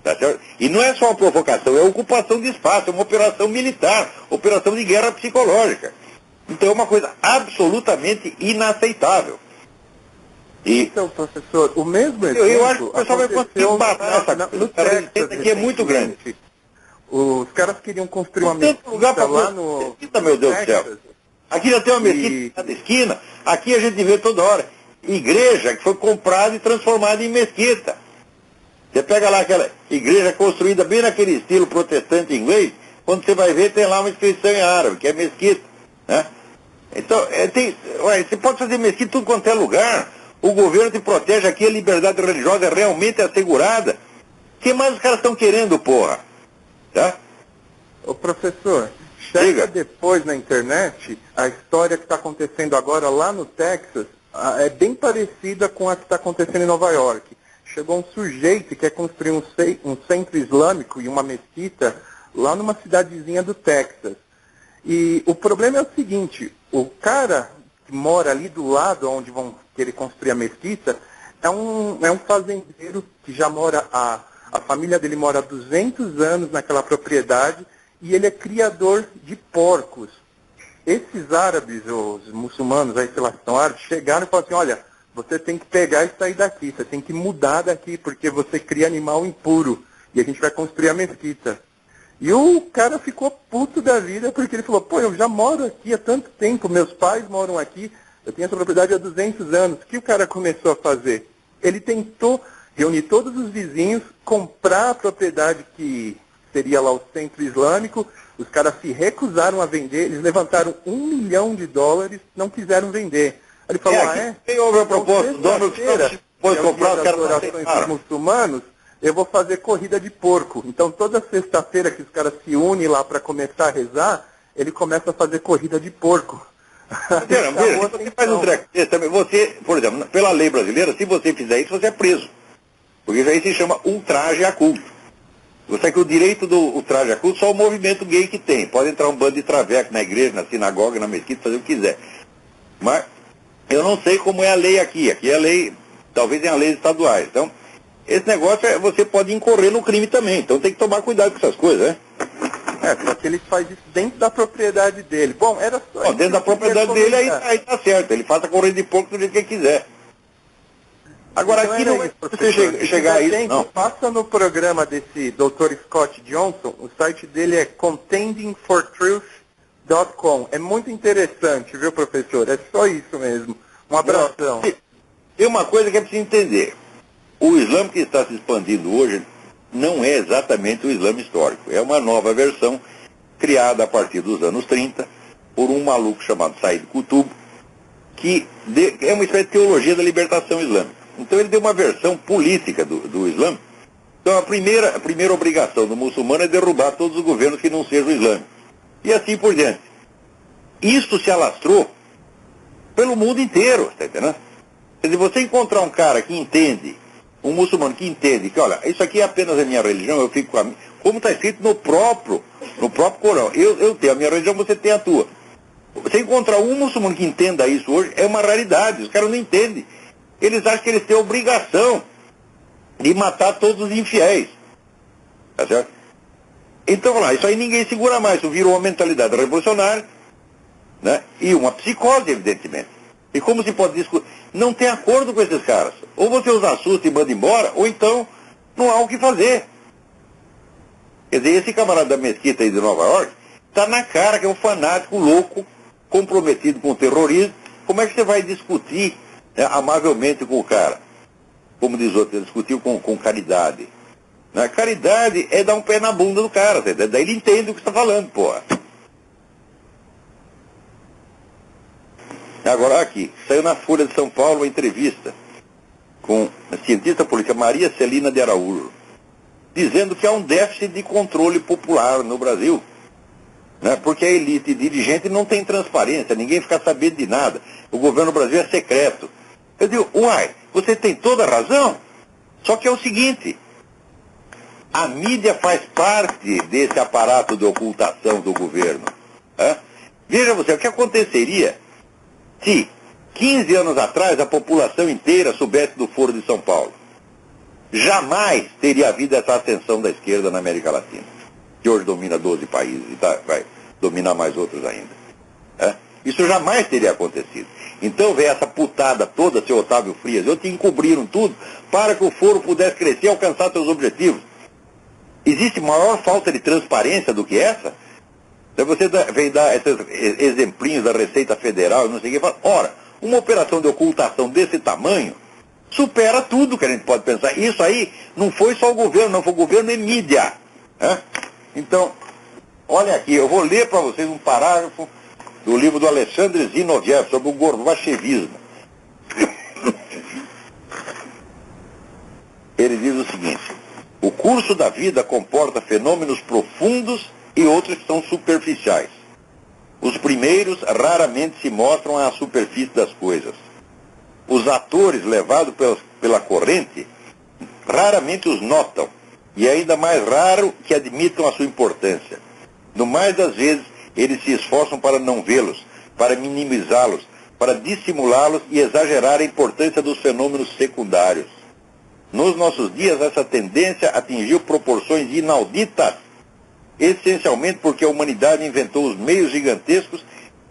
Tá certo? E não é só uma provocação, é ocupação de espaço, é uma operação militar, operação de guerra psicológica. Então é uma coisa absolutamente inaceitável. Então, professor, o mesmo exemplo... Eu acho que o pessoal vai conseguir bater essa no Texas, aqui é muito grande. Os caras queriam construir uma mesquita lá no... Meu Deus do céu. Aqui já tem uma mesquita na esquina, aqui a gente vê toda hora. Igreja que foi comprada e transformada em mesquita. Você pega lá aquela igreja construída bem naquele estilo protestante inglês, quando você vai ver tem lá uma inscrição em árabe, que é mesquita. Né? Então, você pode fazer mesquita em tudo quanto é lugar. O governo te protege aqui, a liberdade religiosa é realmente assegurada. O que mais os caras estão querendo, porra? Tá? Ô professor, chega depois na internet, a história que está acontecendo agora lá no Texas é bem parecida com a que está acontecendo em Nova York. Chegou um sujeito que quer construir um centro islâmico e uma mesquita lá numa cidadezinha do Texas. E o problema é o seguinte: o cara que mora ali do lado onde vão querer construir a mesquita é um fazendeiro que já mora, a família dele mora há 200 anos naquela propriedade e ele é criador de porcos. Esses árabes, os muçulmanos, aí sei lá, são árabes, chegaram e falaram assim: olha, você tem que pegar e sair daqui, você tem que mudar daqui porque você cria animal impuro e a gente vai construir a mesquita. E o cara ficou puto da vida porque ele falou: pô, eu já moro aqui há tanto tempo, meus pais moram aqui, eu tenho essa propriedade há 200 anos. O que o cara começou a fazer? Ele tentou reunir todos os vizinhos, comprar a propriedade que seria lá o centro islâmico. Os caras se recusaram a vender, eles levantaram $1 milhão, não quiseram vender. Ele falou: quem houve a proposta? Pode comprar os caras muçulmanos, eu vou fazer corrida de porco. Então toda sexta-feira que os caras se unem lá para começar a rezar, ele começa a fazer corrida de porco. Você faz um treco desse também. Você, por exemplo, pela lei brasileira, se você fizer isso, você é preso. Porque isso aí se chama ultraje a culto. Você sabe que o direito do ultraje a culto só o movimento gay que tem. Pode entrar um bando de traveco na igreja, na sinagoga, na mesquita, fazer o que quiser. Mas eu não sei como é a lei aqui. Aqui é a lei, talvez tenha leis estaduais. Então, esse negócio você pode incorrer no crime também. Então tem que tomar cuidado com essas coisas, né? Só que ele faz isso dentro da propriedade dele. Bom, era só... Bom, dentro da propriedade dele, aí tá certo. Ele faz a corrida de porco do jeito que ele quiser. Agora, então, aqui não é você chegar a isso, não. Passa no programa desse Dr. Scott Johnson, o site dele é contendingfortruth.com. É muito interessante, viu, professor? É só isso mesmo. Um abração. Tem uma coisa que é preciso entender. O Islã que está se expandindo hoje não é exatamente o Islã histórico. É uma nova versão criada a partir dos anos 30 por um maluco chamado Said Qutb, que é uma espécie de teologia da libertação islâmica. Então ele deu uma versão política do Islã. Então a primeira obrigação do muçulmano é derrubar todos os governos que não sejam islâmicos. E assim por diante. Isto se alastrou pelo mundo inteiro, está entendendo? Quer dizer, você encontrar um cara que entende, um muçulmano que entende que, olha, isso aqui é apenas a minha religião, eu fico com a minha, como está escrito no próprio Corão. Eu tenho a minha religião, você tem a tua. Você encontrar um muçulmano que entenda isso hoje é uma raridade. Os caras não entendem. Eles acham que eles têm a obrigação de matar todos os infiéis. Tá certo? Então, vamos lá, isso aí ninguém segura mais. Isso virou uma mentalidade revolucionária, né? E uma psicose, evidentemente. E como se pode discutir? Não tem acordo com esses caras. Ou você os assusta e manda embora, ou então não há o que fazer. Quer dizer, esse camarada da mesquita aí de Nova York está na cara que é um fanático louco, comprometido com o terrorismo. Como é que você vai discutir, né, amavelmente com o cara? Como diz outro, ele discutiu com caridade. Né? Caridade é dar um pé na bunda do cara, daí ele entende o que está falando, porra. Agora aqui, saiu na Folha de São Paulo uma entrevista com a cientista política Maria Celina de Araújo, dizendo que há um déficit de controle popular no Brasil, né? Porque a elite dirigente não tem transparência, ninguém fica sabendo de nada, o governo do Brasil é secreto. Eu digo, uai, você tem toda a razão, só que é o seguinte, a mídia faz parte desse aparato de ocultação do governo. Né? Veja você, o que aconteceria se 15 anos atrás a população inteira soubesse do Foro de São Paulo? Jamais teria havido essa ascensão da esquerda na América Latina, que hoje domina 12 países e vai dominar mais outros ainda. É? Isso jamais teria acontecido. Então vem essa putada toda, seu Otávio Frias, te encobriram tudo para que o Foro pudesse crescer e alcançar seus objetivos. Existe maior falta de transparência do que essa? Então você vem dar esses exemplinhos da Receita Federal, não sei o que, fala, ora, uma operação de ocultação desse tamanho supera tudo que a gente pode pensar. Isso aí não foi só o governo, não foi o governo e mídia. Né? Então, olha aqui, eu vou ler para vocês um parágrafo do livro do Alexandre Zinoviev sobre o gorbachevismo. Ele diz o seguinte: o curso da vida comporta fenômenos profundos e outros que são superficiais. Os primeiros raramente se mostram à superfície das coisas. Os atores levados pela corrente raramente os notam, e é ainda mais raro que admitam a sua importância. No mais das vezes, eles se esforçam para não vê-los, para minimizá-los, para dissimulá-los e exagerar a importância dos fenômenos secundários. Nos nossos dias, essa tendência atingiu proporções inauditas, essencialmente porque a humanidade inventou os meios gigantescos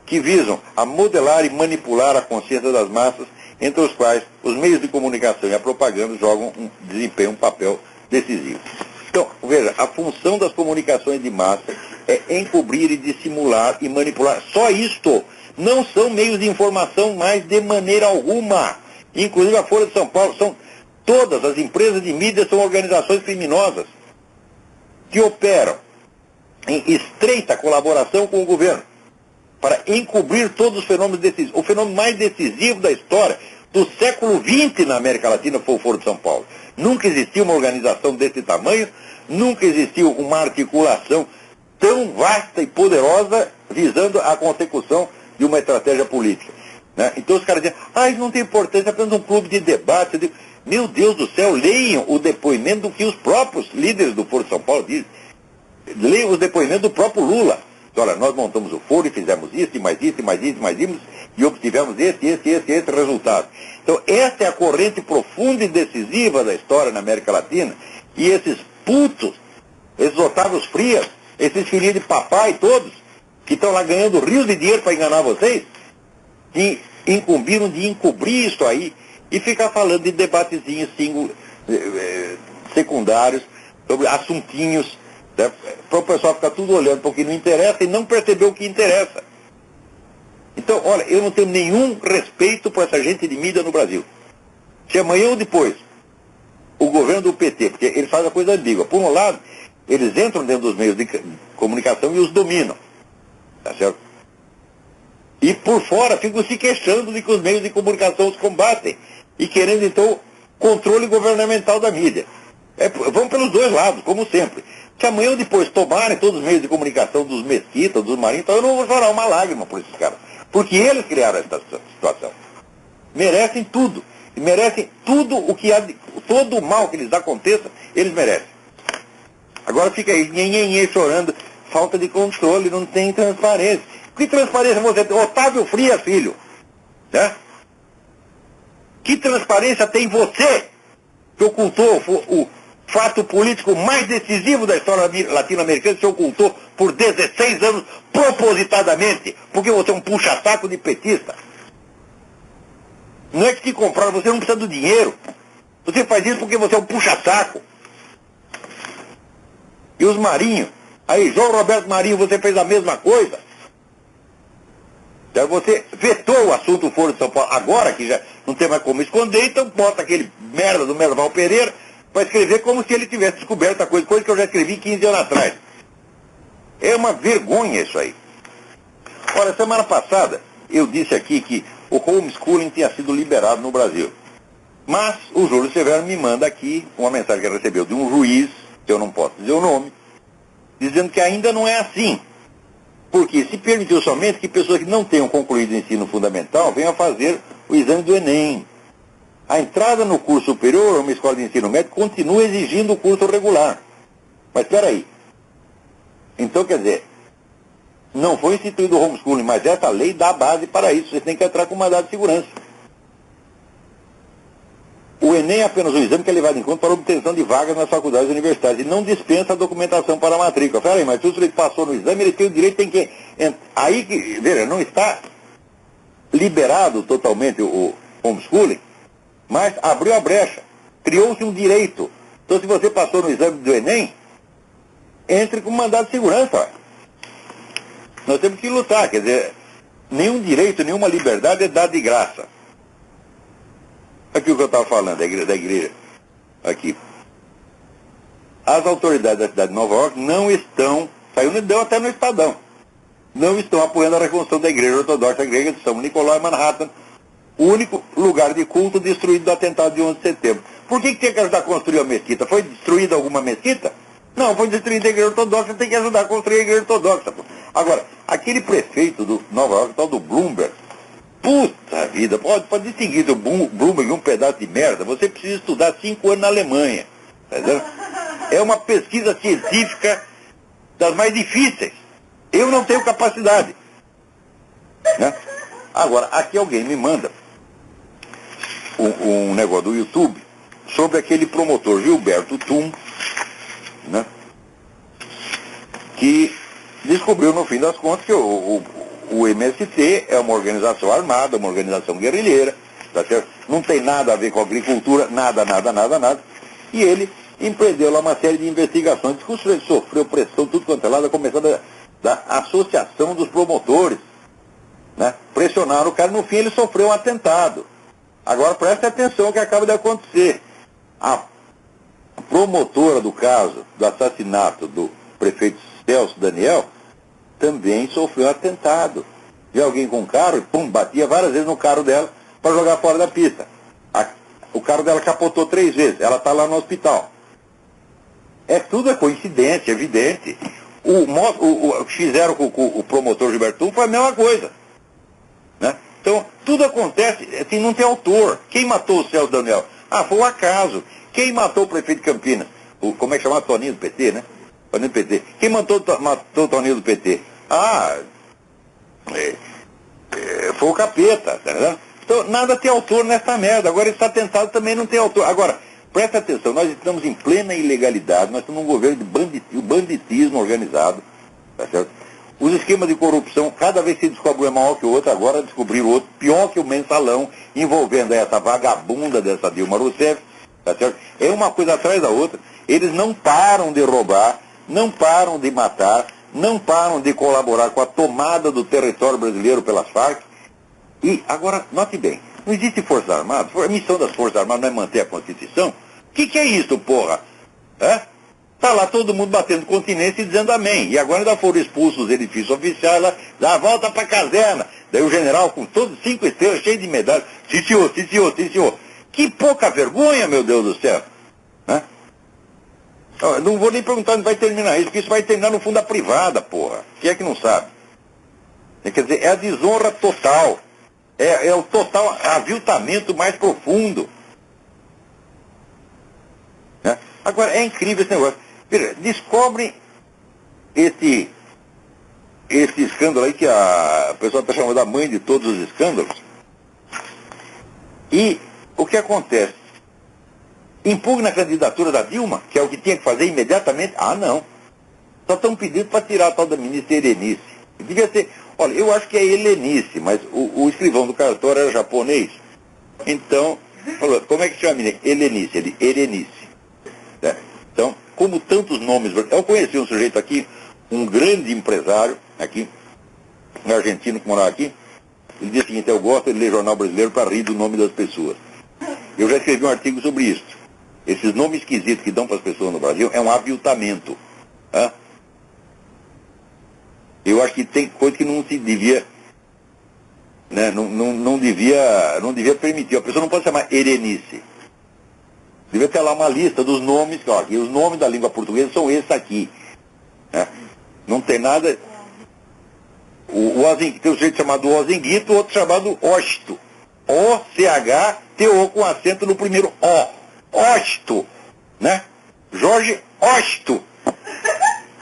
que visam a modelar e manipular a consciência das massas, entre os quais os meios de comunicação e a propaganda desempenham um papel decisivo. Então, veja, a função das comunicações de massa é encobrir e dissimular e manipular. Só isto. Não são meios de informação mais de maneira alguma. Inclusive a Folha de São Paulo, todas as empresas de mídia são organizações criminosas que operam em estreita colaboração com o governo para encobrir todos os fenômenos decisivos. O fenômeno mais decisivo da história do século XX na América Latina foi o Foro de São Paulo. Nunca existiu uma organização desse tamanho, nunca existiu uma articulação tão vasta e poderosa visando a consecução de uma estratégia política. Né? Então os caras dizem, isso não tem importância, é apenas um clube de debate. Eu digo, meu Deus do céu, leiam o depoimento do que os próprios líderes do Foro de São Paulo dizem. Leiam os depoimentos do próprio Lula. Olha, nós montamos o Foro e fizemos isso, e mais isso, e mais isso, e mais isso, e obtivemos esse resultado. Então, essa é a corrente profunda e decisiva da história na América Latina, e esses putos, esses Otávios Frias, esses filhinhos de papai todos, que estão lá ganhando rios de dinheiro para enganar vocês, que incumbiram de encobrir isso aí e ficar falando de debatezinhos secundários, sobre assuntinhos, né, para o pessoal ficar tudo olhando para o que não interessa e não perceber o que interessa. Então, olha, eu não tenho nenhum respeito por essa gente de mídia no Brasil. Se amanhã ou depois o governo do PT, porque ele faz a coisa ambígua, por um lado, eles entram dentro dos meios de comunicação e os dominam, tá certo? E por fora ficam se queixando de que os meios de comunicação os combatem e querendo, então, controle governamental da mídia. Vão pelos dois lados, como sempre. Se amanhã ou depois tomarem todos os meios de comunicação dos mesquitas, dos marinhos, então eu não vou chorar uma lágrima por esses caras. Porque eles criaram essa situação. Merecem tudo. E merecem tudo o que há, todo o mal que lhes aconteça, eles merecem. Agora fica aí, nhenhenhê, chorando, falta de controle, não tem transparência. Que transparência você tem? Otávio Frias, filho. Né? Que transparência tem você, que ocultou o fato político mais decisivo da história latino-americana, que se ocultou por 16 anos propositadamente, porque você é um puxa-saco de petista. Não é que te compraram, você não precisa do dinheiro. Você faz isso porque você é um puxa-saco. E os Marinho, aí João Roberto Marinho, você fez a mesma coisa. Então você vetou o assunto Foro de São Paulo, agora que já não tem mais como esconder, então bota aquele merda do Merval Pereira para escrever como se ele tivesse descoberto a coisa que eu já escrevi 15 anos atrás. É uma vergonha isso aí. Olha, semana passada eu disse aqui que o homeschooling tinha sido liberado no Brasil. Mas o Júlio Severo me manda aqui uma mensagem que ele recebeu de um juiz, que eu não posso dizer o nome, dizendo que ainda não é assim. Porque se permitiu somente que pessoas que não tenham concluído o ensino fundamental venham fazer o exame do Enem. A entrada no curso superior ou uma escola de ensino médio continua exigindo o curso regular. Mas espera aí. Então, quer dizer, não foi instituído o homeschooling, mas essa lei dá base para isso. Você tem que entrar com mandado de segurança. O Enem é apenas um exame que é levado em conta para a obtenção de vagas nas faculdades e universidades e não dispensa a documentação para a matrícula. Peraí, mas se o sujeito passou no exame, ele tem o direito, tem que... Aí que, veja, não está liberado totalmente o homeschooling, mas abriu a brecha, criou-se um direito. Então, se você passou no exame do Enem, entre com mandado de segurança. Ó. Nós temos que lutar, quer dizer, nenhum direito, nenhuma liberdade é dada de graça. Aqui o que eu estava falando, da igreja. Aqui. As autoridades da cidade de Nova York não estão, deu até no Estadão, não estão apoiando a reconstrução da igreja ortodoxa grega de São Nicolau em Manhattan, o único lugar de culto destruído do atentado de 11 de setembro. Por que tem que ajudar a construir a mesquita? Foi destruída alguma mesquita? Não, foi destruída a igreja ortodoxa, tem que ajudar a construir a igreja ortodoxa. Agora, aquele prefeito do Nova York, tal do Bloomberg, puta vida, pode ir seguindo o Bloomberg um pedaço de merda, você precisa estudar 5 anos na Alemanha. Entendeu? É uma pesquisa científica das mais difíceis. Eu não tenho capacidade. Né? Agora, aqui alguém me manda um negócio do YouTube sobre aquele promotor Gilberto Tum, né? Que descobriu no fim das contas que o MST é uma organização armada, uma organização guerrilheira, tá certo? Não tem nada a ver com agricultura, nada. E ele empreendeu lá uma série de investigações, ele sofreu pressão, tudo quanto é lado, começando da associação dos promotores, né? Pressionaram o cara, no fim ele sofreu um atentado. Agora preste atenção ao que acaba de acontecer. A promotora do caso, do assassinato do prefeito Celso Daniel, também sofreu um atentado. De alguém com um carro e pum, batia várias vezes no carro dela para jogar fora da pista. O carro dela capotou 3 vezes, ela está lá no hospital. Tudo é coincidência, evidente. O que fizeram com o promotor Gilberto foi a mesma coisa. Né? Então, tudo acontece, assim, não tem autor. Quem matou o Celso Daniel? Foi um acaso. Quem matou o prefeito de Campinas? Como é que chama? Toninho do PT, né? Toninho do PT. Quem matou o Toninho do PT? Foi o capeta, tá vendo? Então, nada tem autor nessa merda. Agora, esse atentado também não tem autor. Agora, presta atenção, nós estamos em plena ilegalidade, nós estamos num governo de banditismo organizado, tá certo? Os esquemas de corrupção, cada vez que se descobre um maior que o outro, agora descobriram outro, pior que o mensalão, envolvendo essa vagabunda dessa Dilma Rousseff, tá certo? É uma coisa atrás da outra. Eles não param de roubar, não param de matar, não param de colaborar com a tomada do território brasileiro pelas Farc. E, agora, note bem, não existe Forças Armadas, a missão das Forças Armadas não é manter a Constituição. O que é isso, porra? Tá lá todo mundo batendo continência e dizendo amém. E agora ainda foram expulsos os edifícios oficiais lá, dá a volta pra caserna. Daí o general com todos 5 estrelas, cheio de medalhas. Sim, senhor, sim, senhor, sim, senhor. Que pouca vergonha, meu Deus do céu. Não vou nem perguntar onde vai terminar isso, porque isso vai terminar no fundo da privada, porra. Quem é que não sabe? Quer dizer, é a desonra total. É o total aviltamento mais profundo. Né? Agora, é incrível esse negócio. Veja, descobrem esse escândalo aí que a pessoa está chamando a mãe de todos os escândalos. E o que acontece? Impugna a candidatura da Dilma, que é o que tinha que fazer imediatamente. Ah, não. Só estão pedindo para tirar a tal da ministra Helenice. Devia ser, olha, eu acho que é Helenice, mas o escrivão do cartório era japonês. Então, falou, como é que chama a menina? Helenice, ele, Helenice. Né? Então, como tantos nomes, eu conheci um sujeito aqui, um grande empresário, aqui, um argentino que morava aqui, ele disse o seguinte, eu gosto de ler jornal brasileiro para rir do nome das pessoas. Eu já escrevi um artigo sobre isso. Esses nomes esquisitos que dão para as pessoas no Brasil é um aviltamento. Tá? Eu acho que tem coisa que não se devia, né, não devia permitir. A pessoa não pode chamar Helenice. Devia ter lá uma lista dos nomes, ó, e os nomes da língua portuguesa são esses aqui. Né? Não tem nada. Tem um sujeito chamado Ozinguito, outro chamado Osto. O-C-H-T-O com acento no primeiro O. Osto. Né? Jorge Osto.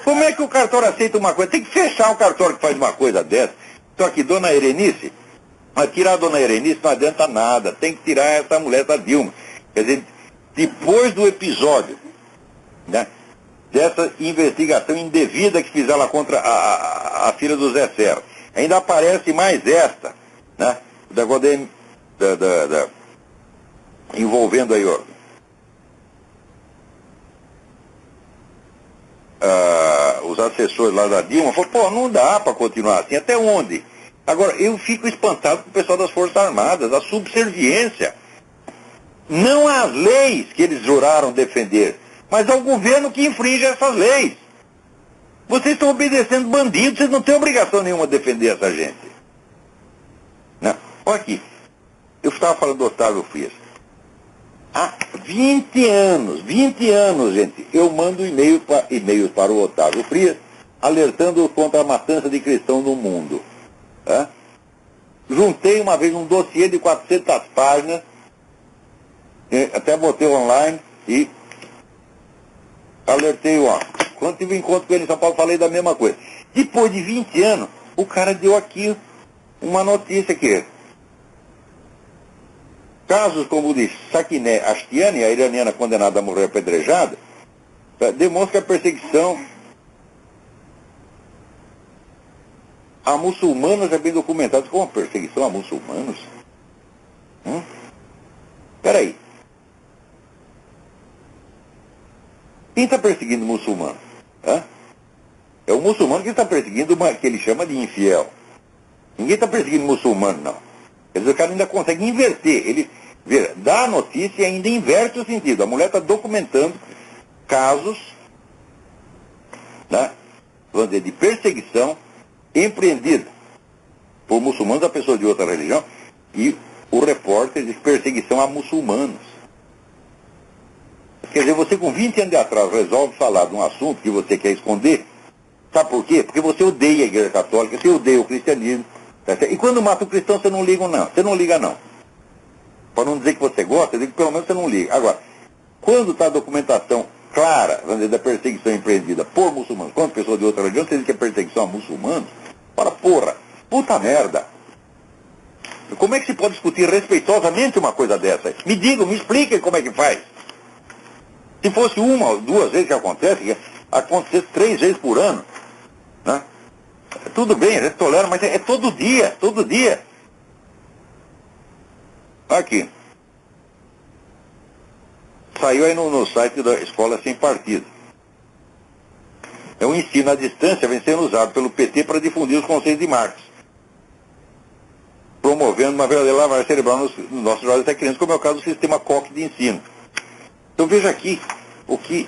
Como é que o cartório aceita uma coisa? Tem que fechar o cartório que faz uma coisa dessa. Então aqui, dona Helenice, mas tirar a dona Helenice não adianta nada. Tem que tirar essa mulher da Dilma. Quer dizer, depois do episódio, né, dessa investigação indevida que fizeram lá contra a filha do Zé Serra, ainda aparece mais esta, né, envolvendo aí, ó, os assessores lá da Dilma, falou, pô, não dá para continuar assim, até onde? Agora, eu fico espantado com o pessoal das Forças Armadas, a subserviência. Não às leis que eles juraram defender, mas ao governo que infringe essas leis. Vocês estão obedecendo bandidos, vocês não têm obrigação nenhuma de defender essa gente. Não. Olha aqui, eu estava falando do Otávio Frias. Há 20 anos, gente, eu mando e-mails para o Otávio Frias, alertando contra a matança de cristãos no mundo. Tá? Juntei uma vez um dossiê de 400 páginas, até botei online e alertei, ó. Quando tive um encontro com ele em São Paulo, falei da mesma coisa. Depois de 20 anos, o cara deu aqui uma notícia aqui. Casos como o de Sakineh Ashtiani, a iraniana condenada a morrer apedrejada, demonstra que a perseguição a muçulmanos é bem documentada. Como a perseguição a muçulmanos? Peraí. Quem está perseguindo o muçulmano? É o muçulmano que está perseguindo que ele chama de infiel. Ninguém está perseguindo o muçulmano, não. Quer dizer, o cara ainda consegue inverter. Ele dá a notícia e ainda inverte o sentido. A mulher está documentando casos, né, vamos dizer, de perseguição empreendida por muçulmanos a pessoas de outra religião, e o repórter diz perseguição a muçulmanos. Quer dizer, você com 20 anos de atraso resolve falar de um assunto que você quer esconder. Sabe por quê? Porque você odeia a Igreja Católica, você odeia o cristianismo. Tá? E quando mata o cristão, você não liga, não. Você não liga, não. Para não dizer que você gosta, dizer que pelo menos você não liga. Agora, quando está a documentação clara, vamos dizer, da perseguição empreendida por muçulmanos, quando pessoas de outra religião, você diz que é perseguição a muçulmanos, para porra, puta merda. Como é que se pode discutir respeitosamente uma coisa dessa? Me digam, me expliquem como é que faz. Se fosse uma ou duas vezes que acontecesse 3 vezes por ano, né? Tudo bem, a gente tolera, mas é todo dia, todo dia. Aqui. Saiu aí no site da Escola Sem Partido. É um ensino à distância, vem sendo usado pelo PT para difundir os conceitos de Marx, promovendo uma verdadeira lavagem cerebral nos nossos jovens até crianças, como é o caso do sistema Koch de ensino. Então veja aqui o que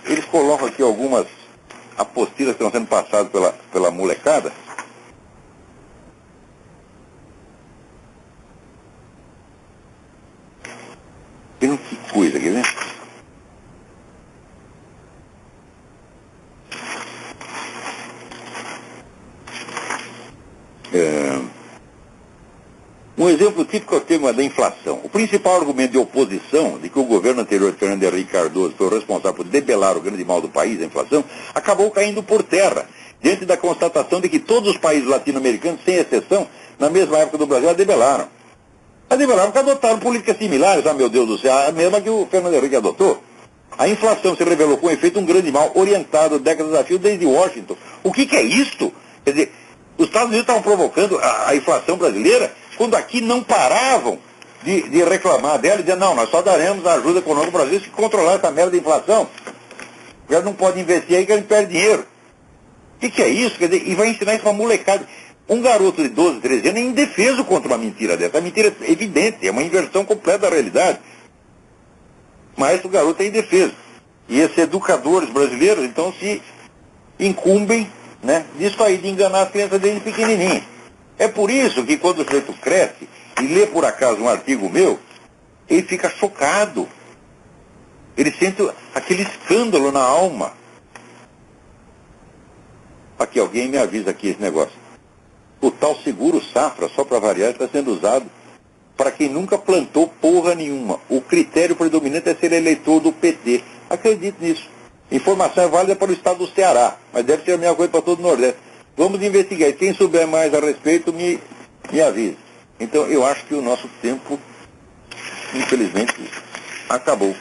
eles colocam aqui, algumas apostilas que estão sendo passadas pela molecada. Tem que coisa aqui, né? Um exemplo típico é o tema da inflação. O principal argumento de oposição de que o governo anterior de Fernando Henrique Cardoso foi o responsável por debelar o grande mal do país, a inflação, acabou caindo por terra, diante da constatação de que todos os países latino-americanos, sem exceção, na mesma época do Brasil, a debelaram. A debelaram porque adotaram políticas similares, meu Deus do céu, a mesma que o Fernando Henrique adotou. A inflação se revelou com efeito um grande mal orientado décadas a fio desde Washington. O que é isto? Quer dizer, os Estados Unidos estavam provocando a inflação brasileira quando aqui não paravam de reclamar dela e dizer, não, nós só daremos a ajuda econômica ao Brasil se controlar essa merda da inflação. Já não pode investir aí que a gente perde dinheiro. O que é isso? Quer dizer, e vai ensinar isso para molecada. Um garoto de 12, 13 anos é indefeso contra uma mentira dessa. A mentira é evidente, é uma inversão completa da realidade. Mas o garoto é indefeso. E esses educadores brasileiros, então, se incumbem, né, disso aí, de enganar as crianças desde pequenininho. É por isso que quando o sujeito cresce e lê por acaso um artigo meu, ele fica chocado. Ele sente aquele escândalo na alma. Aqui, alguém me avisa aqui esse negócio. O tal seguro safra, só para variar, está sendo usado para quem nunca plantou porra nenhuma. O critério predominante é ser eleitor do PT. Acredite nisso. Informação é válida para o estado do Ceará, mas deve ser a mesma coisa para todo o Nordeste. Vamos investigar. Quem souber mais a respeito, me avise. Então, eu acho que o nosso tempo, infelizmente, acabou.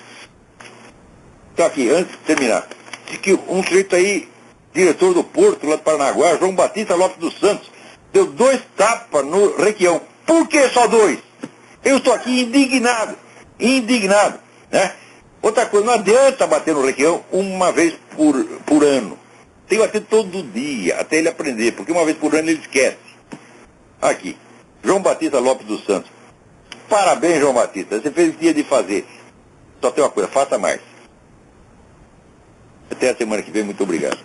Então, aqui, antes de terminar, diz que um sujeito aí, diretor do Porto, lá de Paranaguá, João Batista Lopes dos Santos, deu 2 tapas no Requião. Por que só 2? Eu estou aqui indignado, né? Outra coisa, não adianta bater no Requião uma vez por ano. Tem que bater todo dia, até ele aprender, porque uma vez por ano ele esquece. Aqui, João Batista Lopes dos Santos. Parabéns, João Batista, você fez o que tinha de fazer. Só tem uma coisa, faça mais. Até a semana que vem, muito obrigado.